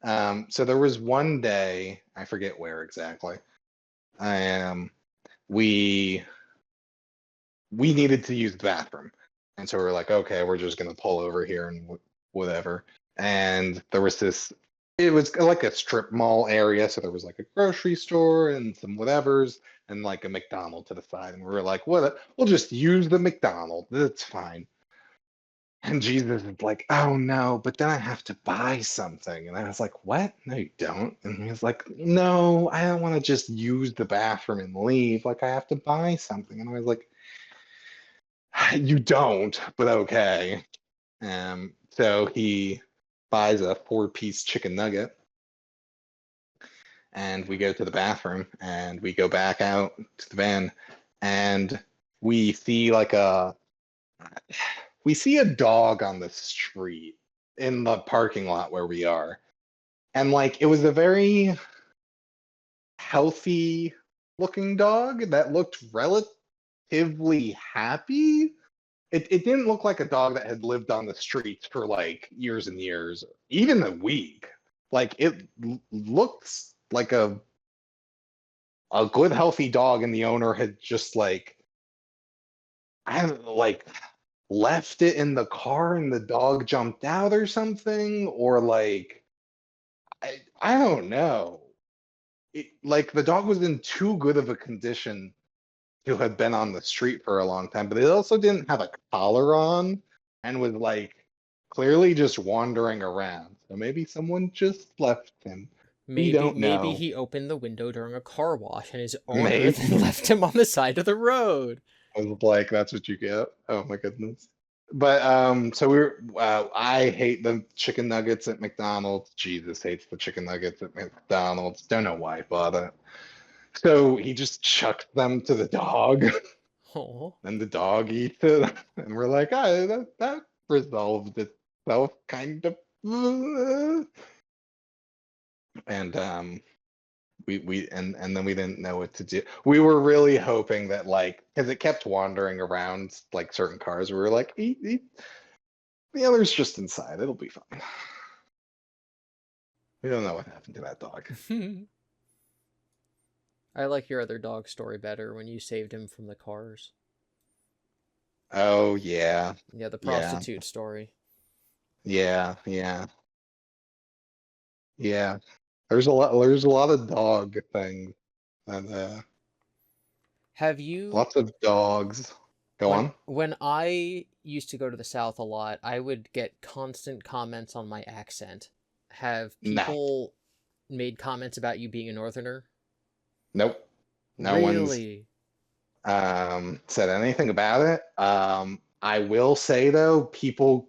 So there was one day, I forget where exactly. Um, we we needed to use the bathroom, and so we are like, okay, we're just gonna pull over here and whatever. And there was this. It was like a strip mall area, so there was like a grocery store and some whatevers, and like a McDonald's to the side. And we were like, what? We'll just use the McDonald's. That's fine. And Jesus is like, oh no, but then I have to buy something. And I was like, what? No, you don't. And he was like, no, I don't want to just use the bathroom and leave. Like, I have to buy something. And I was like, you don't, but okay. So he buys a 4-piece chicken nugget, and we go to the bathroom, and we go back out to the van, and we see like a dog on the street in the parking lot where we are. And like it was a very healthy looking dog that looked relatively happy. It didn't look like a dog that had lived on the streets for like years and years, even a week. Like it looks like a good healthy dog, and the owner had just like I don't know, like left it in the car and the dog jumped out or something, or like I don't know. Like the dog was in too good of a condition to have been on the street for a long time, but it also didn't have a collar on and was like clearly just wandering around. So maybe someone just left him. We don't Maybe know. he opened the window during a car wash and his owner then Maybe left him on the side of the road. I was like, that's what you get. Oh my goodness. But so I hate the chicken nuggets at McDonald's. Jesus hates the chicken nuggets at McDonald's. Don't know why I bought it. So he just chucked them to the dog, Oh, and the dog eats it. And we're like, ah, that resolved itself, kind of. And and then we didn't know what to do. We were really hoping that like because it kept wandering around like certain cars. We were like, the other's just inside. It'll be fine. We don't know what happened to that dog. I like your other dog story better when you saved him from the cars. Oh yeah, Yeah, the yeah, prostitute story. yeah. Yeah. There's a lot of dog things and Have you lots of dogs. Go on. when I used to go to the South a lot, I would get constant comments on my accent. Have No. people made comments about you being a northerner? Nope. No one's Really? said anything about it. I will say though, people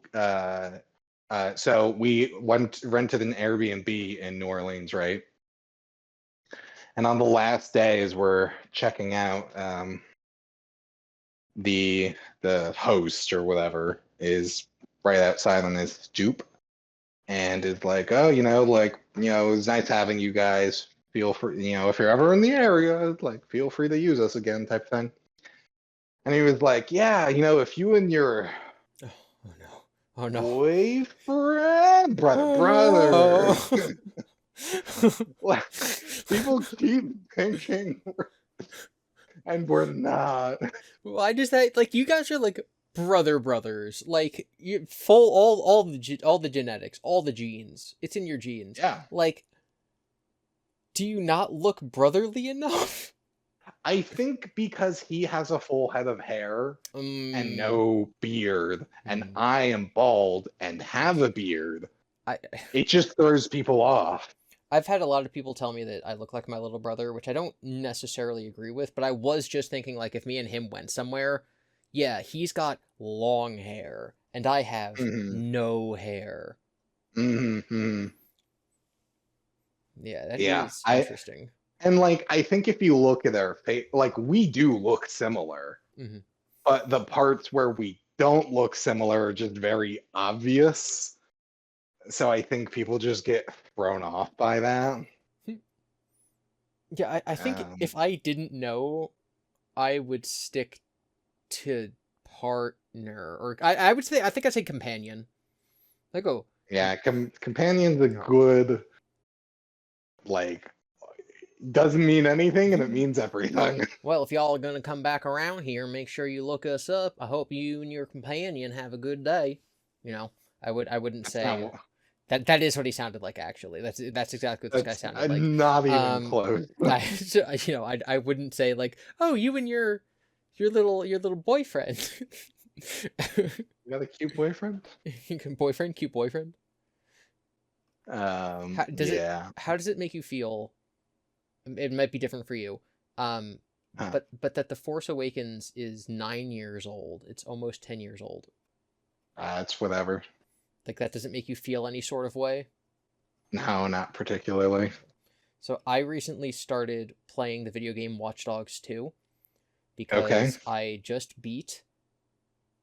so we went rented an Airbnb in New Orleans, right? And on the last day as we're checking out, the host or whatever is right outside on his stoop and is like, oh, it was nice having you guys. Feel free, if you're ever in the area, like, feel free to use us again, type thing. And he was like, yeah, if you and your Oh, oh no. Oh no. boyfriend, Oh brother, no. like, people keep thinking, and we're not. Why does that like you guys are like brothers like you full all the genetics, all the genes, it's in your genes, Yeah, like do you not look brotherly enough? I think because he has a full head of hair and um no beard, and hmm, I am bald and have a beard, I it just throws people off. I've had a lot of people tell me that I look like my little brother, which I don't necessarily agree with, but I was just thinking like if me and him went somewhere, yeah, he's got long hair and I have Hmm. no hair. Hmm. Yeah, that Yeah, is I interesting. And like, I think if you look at our face, like we do look similar, Hmm. but the parts where we don't look similar are just very obvious. So I think people just get thrown off by that. Yeah, I think Um, if I didn't know, I would stick to partner, or I would say, I think I'd say companion. I go, yeah, Companion's a good, like, doesn't mean anything and it means everything. well, if y'all are gonna come back around here, make sure you look us up. I hope you and your companion have a good day. You know, I wouldn't That's say not, that is what he sounded like, actually. That's exactly what this guy that's sounded like. not even Um, close. I I wouldn't say like, oh, you and your little boyfriend, You got a cute boyfriend? boyfriend, cute boyfriend. How does it Yeah. how does it make you feel? It might be different for you. Um, Huh. but that The Force Awakens is 9 years old. It's almost 10 years old. It's whatever. Like, that doesn't make you feel any sort of way. No, not particularly. So I recently started playing the video game Watch Dogs 2 Okay. because I just beat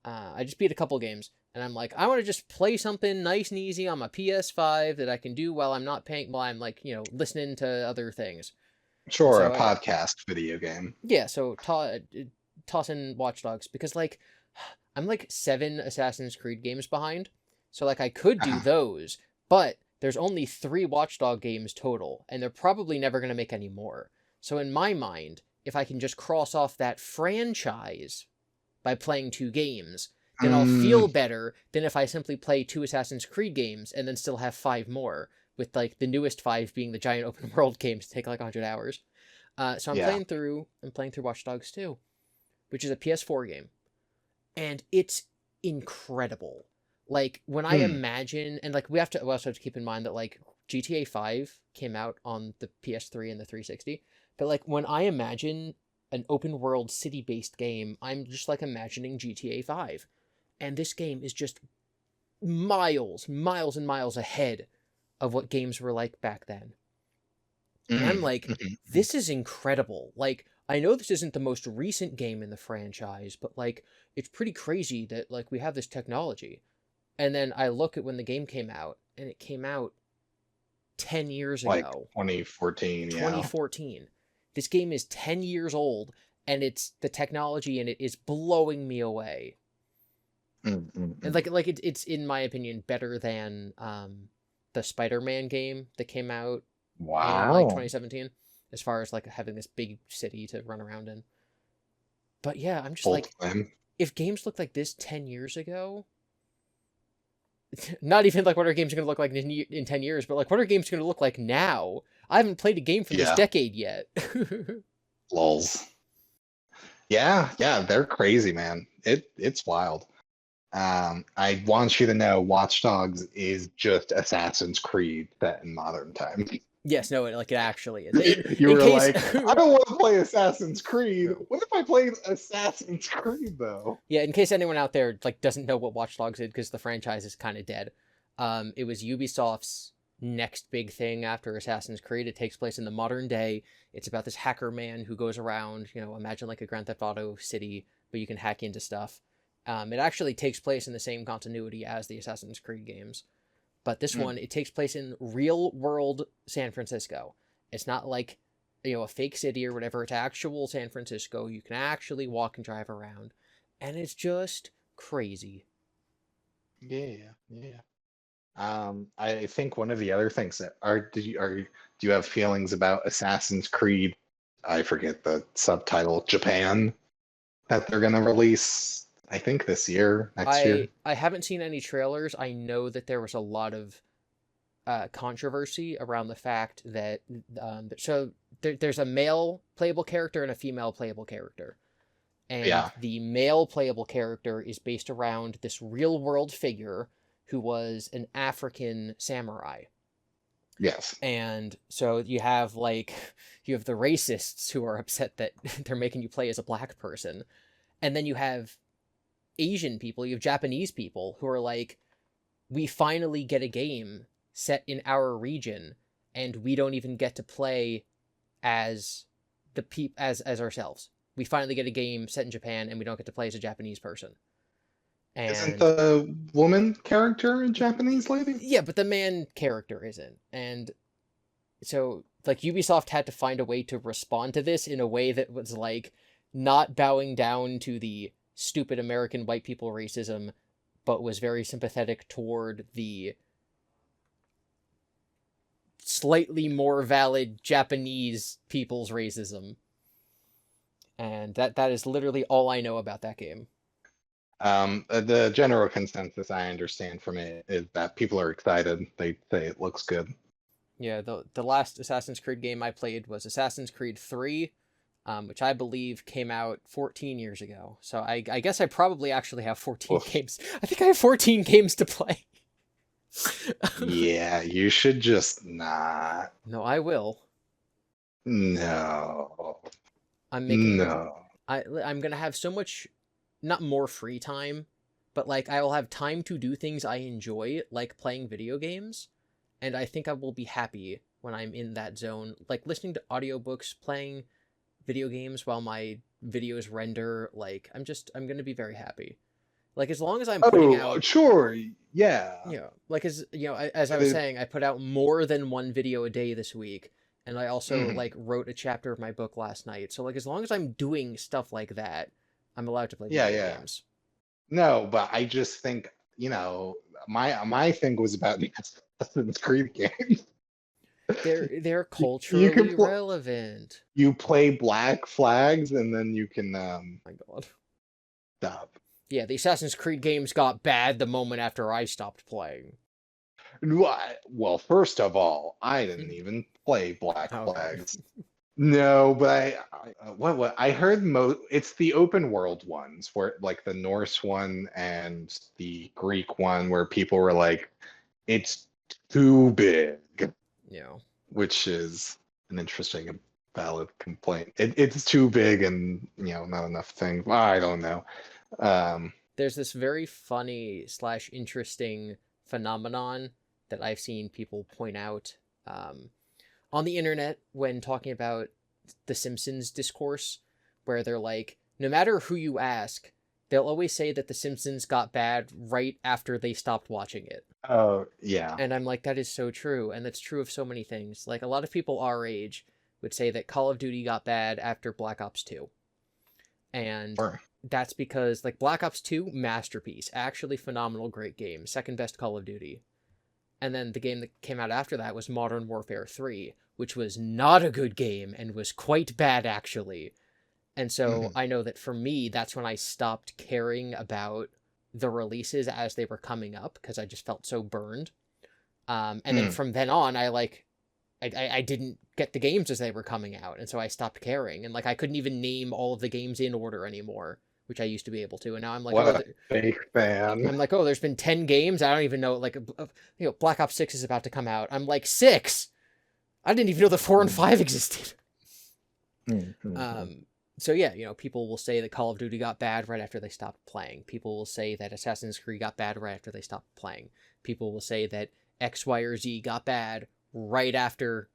a couple games, and I'm like, I want to just play something nice and easy on my PS5 that I can do while I'm not paying, while I'm like, listening to other things. And Sure, a so podcast video game. yeah, so toss in Watch Dogs, because like I'm like 7 Assassin's Creed games behind. So like I could do Uh-huh. those, but there's only 3 Watchdog games total, and they're probably never going to make any more. So in my mind, if I can just cross off that franchise by playing 2 games, then I'll Mm, feel better than if I simply play 2 Assassin's Creed games and then still have 5 more, with like the newest 5 being the giant open world games to take like 100 hours. So yeah. I'm playing through Watch Dogs 2, which is a PS4 game, and it's incredible. Like, when I Hmm. imagine, and like we also have to keep in mind that like GTA 5 came out on the PS3 and the 360, but like when I imagine an open world city based game, I'm just like imagining GTA 5, and this game is just miles and miles ahead of what games were like back then. And I'm Mm, like, mhm. this is incredible. Like, I know this isn't the most recent game in the franchise, but like, it's pretty crazy that like we have this technology. And then I look at when the game came out, and it came out 10 years Like ago, 2014, yeah. 2014. This game is 10 years old, and the technology in it is blowing me away. Mm, mm, And mm. it's in my opinion better than the Spider-Man game that came out in like Wow. 2017, as far as like having this big city to run around in. But yeah, I'm just Bold like, claim. if games looked like this 10 years ago, not even like what are games going to look like in 10 years, but like what are games going to look like now? I haven't played a game from this Yeah. decade yet. Lols. Yeah, yeah, they're crazy, man. It's wild. I want you to know Watch Dogs is just Assassin's Creed set in modern times. Yes, no, like it actually is. You In were case, like, I don't want to play Assassin's Creed. no. What if I played Assassin's Creed though? Yeah, in case anyone out there like doesn't know what Watch Dogs is, because the franchise is kind of dead. It was Ubisoft's next big thing after Assassin's Creed. It takes place in the modern day. It's about this hacker man who goes around, imagine like a Grand Theft Auto city, but you can hack into stuff. It actually takes place in the same continuity as the Assassin's Creed games, but this Mm. one, it takes place in real world San Francisco. It's not like a fake city or whatever. It's actual San Francisco. You can actually walk and drive around, and it's just crazy. Yeah, yeah. I think one of the other things that are do you have feelings about Assassin's Creed? I forget the subtitle, Japan, that they're gonna release, I think this year, next I year. I haven't seen any trailers. I know that there was a lot of controversy around the fact that there's a male playable character and a female playable character, and Yeah, the male playable character is based around this real world figure who was an African samurai. yes. And so you have the racists who are upset that they're making you play as a black person, and then you have Asian people, you have Japanese people who are like, we finally get a game set in our region, and we don't even get to play as as ourselves. We finally get a game set in Japan, and we don't get to play as a Japanese person. Isn't And the woman character a Japanese lady? yeah, but the man character isn't. And so like Ubisoft had to find a way to respond to this in a way that was like not bowing down to the stupid American white people racism, but was very sympathetic toward the slightly more valid Japanese people's racism. And that is literally all I know about that game. The general consensus I understand from it is that people are excited. They say it looks good. Yeah, the last Assassin's Creed game I played was Assassin's Creed 3, which I believe came out 14 years ago. So I guess I probably actually have 14 Oof. games. I think I have 14 games to play. Yeah, you should just not. No, I will. No. I'm making No. I'm gonna have so much, not more free time, but like I will have time to do things I enjoy, like playing video games, and I think I will be happy when I'm in that zone, like listening to audiobooks, playing video games while my videos render. Like I'm gonna be very happy. Like as long as I'm putting Oh, out, sure. Yeah. like as as I It was is. saying, I put out more than one video a day this week, and I also Mhm. like wrote a chapter of my book last night. So like as long as I'm doing stuff like that, I'm allowed to play Yeah, video yeah. games. No, but I just think, my thing was about the Assassin's Creed games. They're You can culturally pl relevant. you play Black Flags and then you can Oh my God. stop. Yeah, the Assassin's Creed games got bad the moment after I stopped playing. Well, first of all, I didn't even play Black Okay. Flags. No, but what I heard it's the open world ones where like the Norse one and the Greek one where people were like, it's too big, Yeah. which is an interesting and valid complaint. It's too big and not enough things. I don't know. Um, There's this very funny slash interesting phenomenon that I've seen people point out um, on the internet when talking about the Simpsons discourse, where they're like, no matter who you ask, they'll always say that the Simpsons got bad right after they stopped watching it. oh yeah, And I'm like, that is so true, and that's true of so many things. Like a lot of people our age would say that Call of Duty got bad after Black Ops 2. And sure. that's because like Black Ops 2, masterpiece, actually phenomenal, great game, second best Call of Duty. And then the game that came out after that was Modern Warfare 3, which was not a good game and was quite bad actually. And so Mhm. I know that for me, that's when I stopped caring about the releases as they were coming up because I just felt so burned. And then Mm. from then on, I didn't get the games as they were coming out, and so I stopped caring. And like I couldn't even name all of the games in order anymore, which I used to be able to. And now I'm like, What oh, a fake fan. there's been 10 games. I don't even know. Like, Black Ops 6 is about to come out. I'm like 6. I didn't even know that 4 and Mm. 5 existed. Mhm. So yeah, people will say that Call of Duty got bad right after they stopped playing. People will say that Assassin's Creed got bad right after they stopped playing. People will say that X, Y, or Z got bad right after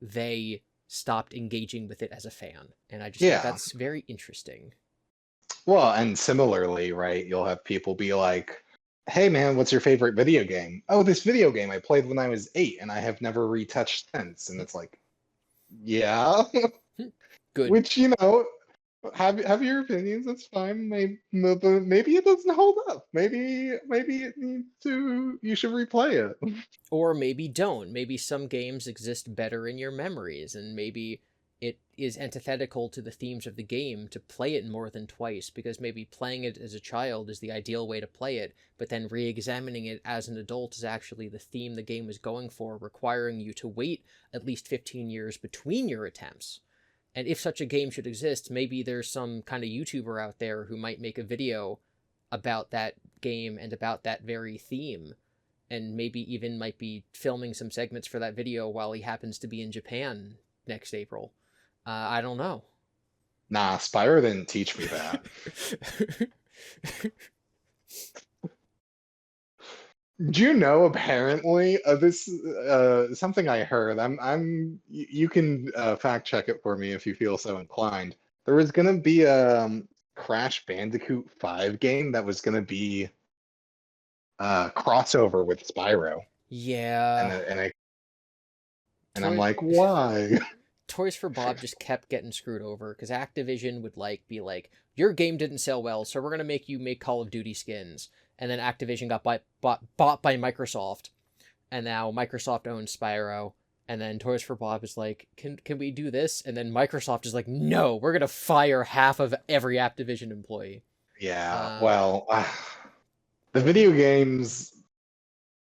they stopped engaging with it as a fan. And I just think Yeah. that's very interesting. Well, and similarly, right, you'll have people be like, "Hey man, what's your favorite video game?" "Oh, this video game I played when I was 8 and I have never retouched since." And it's like, "Yeah." Good. Which, have your opinions, that's fine. Maybe it doesn't hold up. Maybe it needs to you should replay it. Or maybe don't. Maybe some games exist better in your memories, and maybe it is antithetical to the themes of the game to play it more than twice, because maybe playing it as a child is the ideal way to play it, but then re examining it as an adult is actually the theme the game was going for, requiring you to wait at least 15 years between your attempts. And if such a game should exist, maybe there's some kind of YouTuber out there who might make a video about that game and about that very theme, and maybe even might be filming some segments for that video while he happens to be in Japan next April. I don't know. Nah, Spyro didn't teach me that. Do you know? Apparently, this something I heard. You can fact check it for me if you feel so inclined. There was gonna be a Crash Bandicoot 5 game that was gonna be crossover with Spyro, and Yeah. uh, and I and I'm Toy like, why? Toys for Bob just kept getting screwed over because Activision would be like, your game didn't sell well, so we're gonna make you make Call of Duty skins. And then Activision got bought by Microsoft, and now Microsoft owns Spyro. And then Toys for Bob is like, can we do this? And then Microsoft is like, no, we're gonna fire half of every Activision employee. Yeah, Um, well, the but video games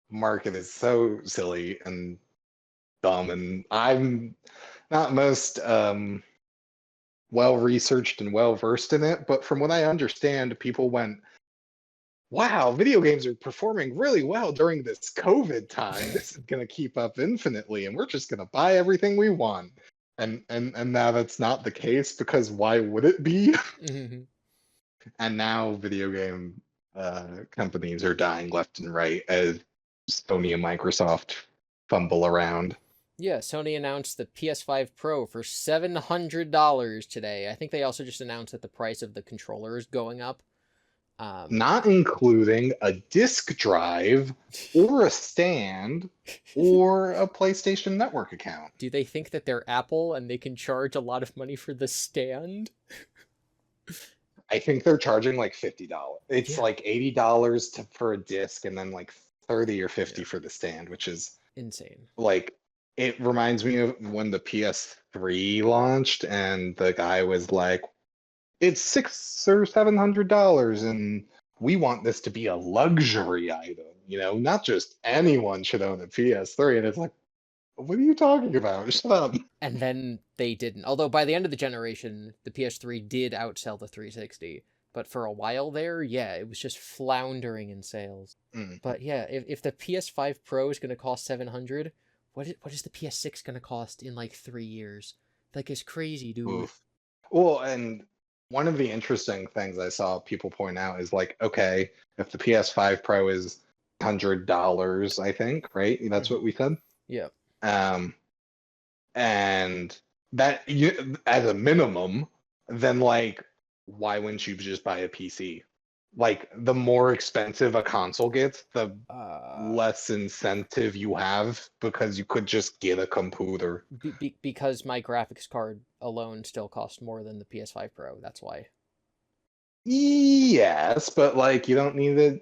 market is so silly and dumb, and I'm not most well researched and well versed in it, but from what I understand, people went, wow, video games are performing really well during this COVID time. This is going to keep up infinitely, and we're just going to buy everything we want. And now that's not the case, because why would it be? mhm. And now video game companies are dying left and right as Sony and Microsoft fumble around. Yeah, Sony announced the PS5 Pro for $700 today. I think they also just announced that the price of the controller is going up. Um, Not including a disk drive or a stand or a PlayStation Network account. do they think that they're Apple and they can charge a lot of money for the stand? I think they're charging like $50. It's Yeah, like $80 for a disc and then like 30 or yeah, 50 for the stand, which is insane. like, it reminds me of when the PS3 launched and the guy was like, it's $600 or $700 and we want this to be a luxury item, not just anyone should own a PS3. And it's like, what are you talking about? Shut up. And then they didn't. Although by the end of the generation, the PS3 did outsell the 360. But for a while there, yeah, it was just floundering in sales. Mm. But yeah, if the PS5 Pro is going to cost 700, what is the PS6 going to cost in like 3 years? Like, it's crazy, dude. Oof. Well, and one of the interesting things I saw people point out is like, okay, if the PS5 Pro is $100, I think, right? That's Hmm. what we said. Yeah. Um, and that you, as a minimum, then like, why wouldn't you just buy a PC? Like, the more expensive a console gets, the Uh, less incentive you have because you could just get a computer. because my graphics card alone still costs more than the PS5 Pro. That's why. Yes, but like, you don't need it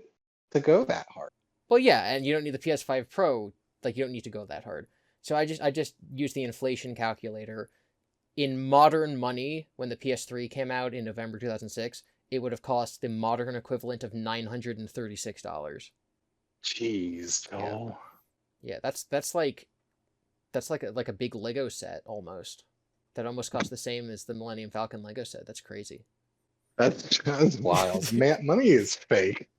to go that hard. Well, yeah, and you don't need the PS5 Pro. Like, you don't need to go that hard. So I just use the inflation calculator. In modern money, when the PS3 came out in November 2006, it would have cost the modern equivalent of $936. Jeez, Yeah, oh, yeah, that's like a big Lego set almost. That almost costs the same as the Millennium Falcon Lego set. That's crazy. that's wild. Man, money is fake.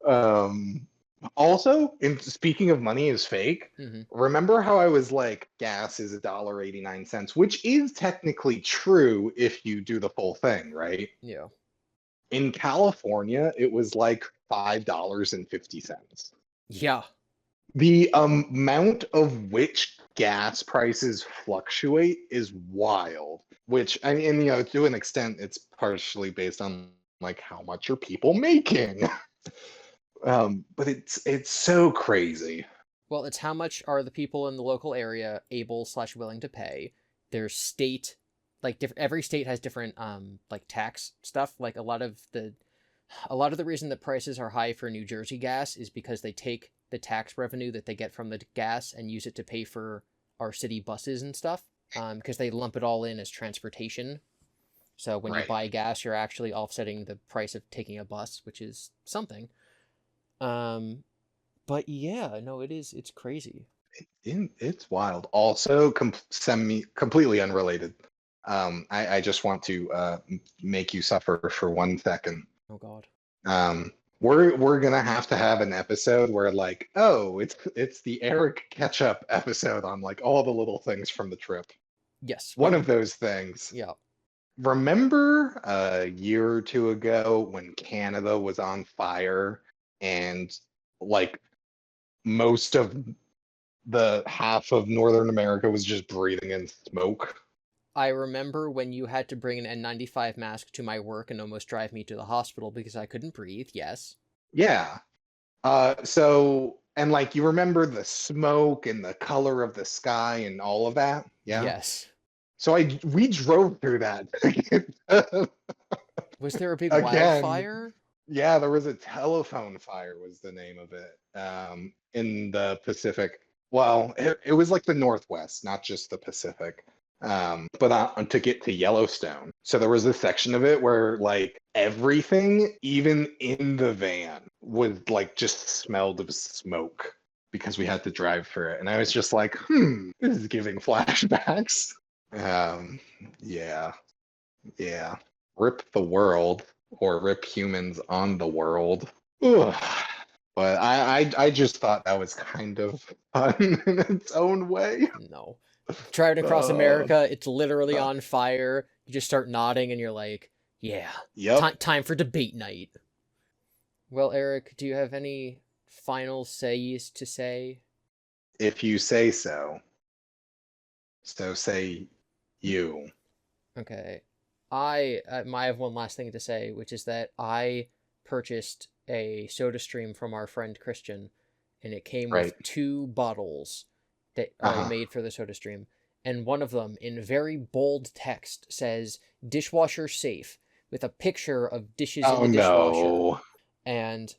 Um, Also, in speaking of money is fake, Hmm. remember how I was like, gas is $1.89, which is technically true if you do the full thing, right? Yeah. In California, it was like $5.50. Yeah. The amount of which gas prices fluctuate is wild. Which, I mean, to an extent, it's partially based on like how much are people making. But it's so crazy. Well, it's how much are the people in the local area able/willing to pay. There's state, like every state has different like tax stuff. Like a lot of the reason that prices are high for New Jersey gas is because they take the tax revenue that they get from the gas and use it to pay for our city buses and stuff. Because they lump it all in as transportation. So when you Right. buy gas, you're actually offsetting the price of taking a bus, which is something. Um, but yeah, no, it's crazy. It's wild. Also, completely unrelated. I just want to make you suffer for 1 second. Oh God. Um, we're gonna have to have an episode where like, oh, it's the Eric catch-up episode on like all the little things from the trip. Yes. One of those things. Yeah. Remember a year or two ago when Canada was on fire and like most of the half of Northern America was just breathing in smoke. I remember when you had to bring an N95 mask to my work and almost drive me to the hospital because I couldn't breathe. Yes. Yeah. So and like you remember the smoke and the color of the sky and all of that? Yeah. Yes. So I we drove through that Was there a big again. wildfire? Yeah, there was a telephone fire was the name of it. In the Pacific. Well, it was like the Northwest, not just the Pacific. But to get to Yellowstone. So there was a section of it where like everything, even in the van, was like just smelled of smoke because we had to drive through it. And I was just like, this is giving flashbacks. Um, yeah, yeah. Rip the world or rip humans on the world. Ugh. But I just thought that was kind of fun in its own way. No. Driving across Uh, America, it's literally uh, on fire. You just start nodding and you're like, yeah, yep. time for debate night. Well, Eric, do you have any final says to say? If you say so, so say you. Okay. I have one last thing to say, which is that I purchased a soda stream from our friend Christian, and it came Right. with two bottles that are Uh-huh. made for the soda stream. And one of them, in very bold text, says dishwasher safe with a picture of dishes in Oh the dishwasher. no. And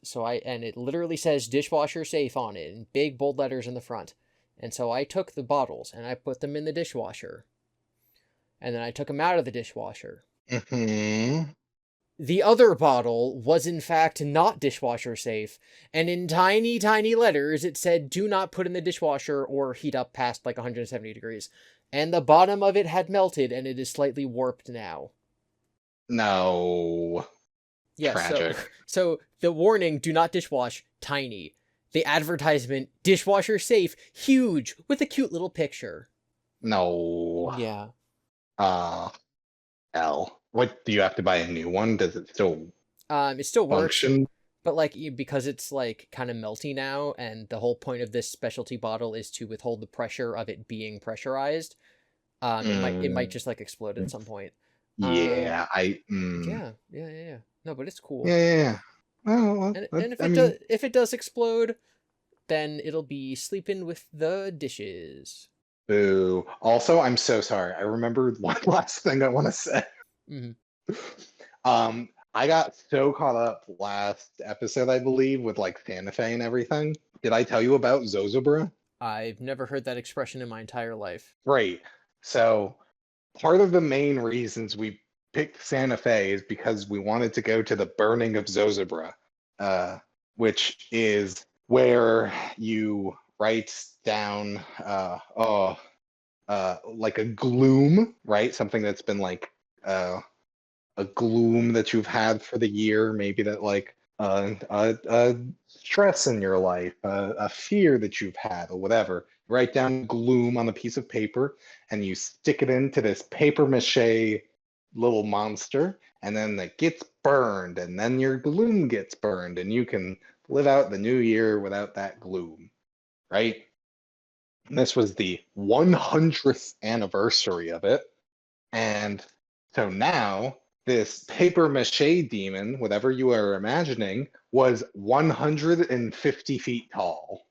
it literally says dishwasher safe on it in big bold letters in the front. And so I took the bottles and I put them in the dishwasher. And then I took them out of the dishwasher. Mm-hmm. The other bottle was in fact not dishwasher safe, and in tiny, tiny letters it said do not put in the dishwasher or heat up past like 170 degrees. And the bottom of it had melted and it is slightly warped now. No. Yes, Tragic. so the warning do not dishwash tiny. The advertisement dishwasher safe huge with a cute little picture. No. Yeah. Uh L. What do you have to buy a new one? Does it still It still works, function? but like because it's like kind of melty now, and the whole point of this specialty bottle is to withhold the pressure of it being pressurized. It might Mm, just like explode at some point. Um, yeah, yeah. No, but it's cool. yeah, yeah, yeah. And Well, and I mean, if it does explode, then it'll be sleeping with the dishes. boo. Also, I'm so sorry. I remembered one last thing I want to say. Hmm. I got so caught up last episode, I believe, with like Santa Fe and everything. Did I tell you about Zozobra? I've never heard that expression in my entire life. Great. So part of the main reasons we picked Santa Fe is because we wanted to go to the burning of Zozobra, uh, which is where you write down like a gloom, right? Something that's been like a gloom that you've had for the year, maybe that like a stress in your life, a fear that you've had, or whatever. Write down gloom on a piece of paper, and you stick it into this paper mache little monster, and then it gets burned, and then your gloom gets burned, and you can live out the new year without that gloom, right? And this was the 100th anniversary of it. And so now this paper mache demon, whatever you are imagining, was 150 feet tall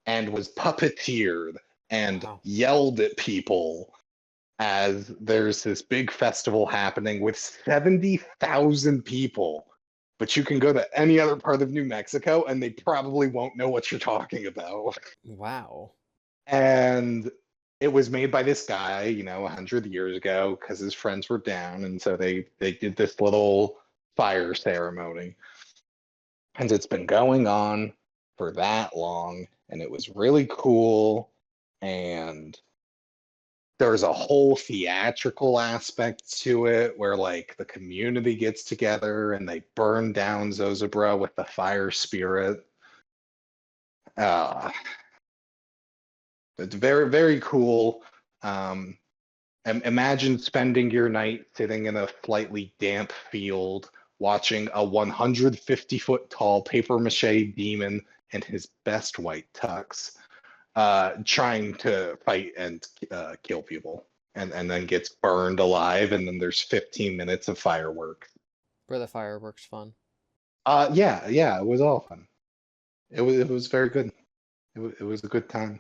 and was puppeteered and Wow. yelled at people as there's this big festival happening with 70,000 people. But you can go to any other part of New Mexico and they probably won't know what you're talking about. Wow. And it was made by this guy, 100 years ago, because his friends were down, and so they did this little fire ceremony, and it's been going on for that long, and it was really cool, and there's a whole theatrical aspect to it where like the community gets together and they burn down Zozabra with the fire spirit. Uh, it's very, very cool. Um, Imagine spending your night sitting in a slightly damp field watching a 150-foot tall paper mache demon in his best white tux, trying to fight and kill people, and then gets burned alive, and then there's 15 minutes of fireworks. Were the fireworks fun? Yeah, it was all fun. It was very good. It was a good time,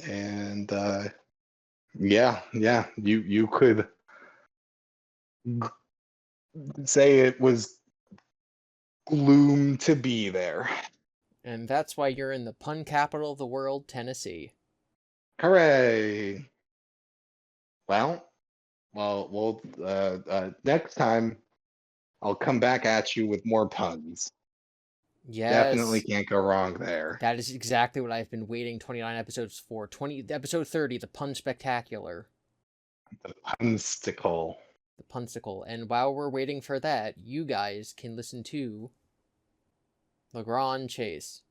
and yeah, you could say it was gloom to be there. And that's why you're in the pun capital of the world, Tennessee. Hooray! Well, next time I'll come back at you with more puns. Definitely Yes, can't go wrong there. that is exactly what I've been waiting 29 episodes for. Episode 30, the Pun Spectacular. The punsticle. The Punsicle. And while we're waiting for that, you guys can listen to The Grand Chase.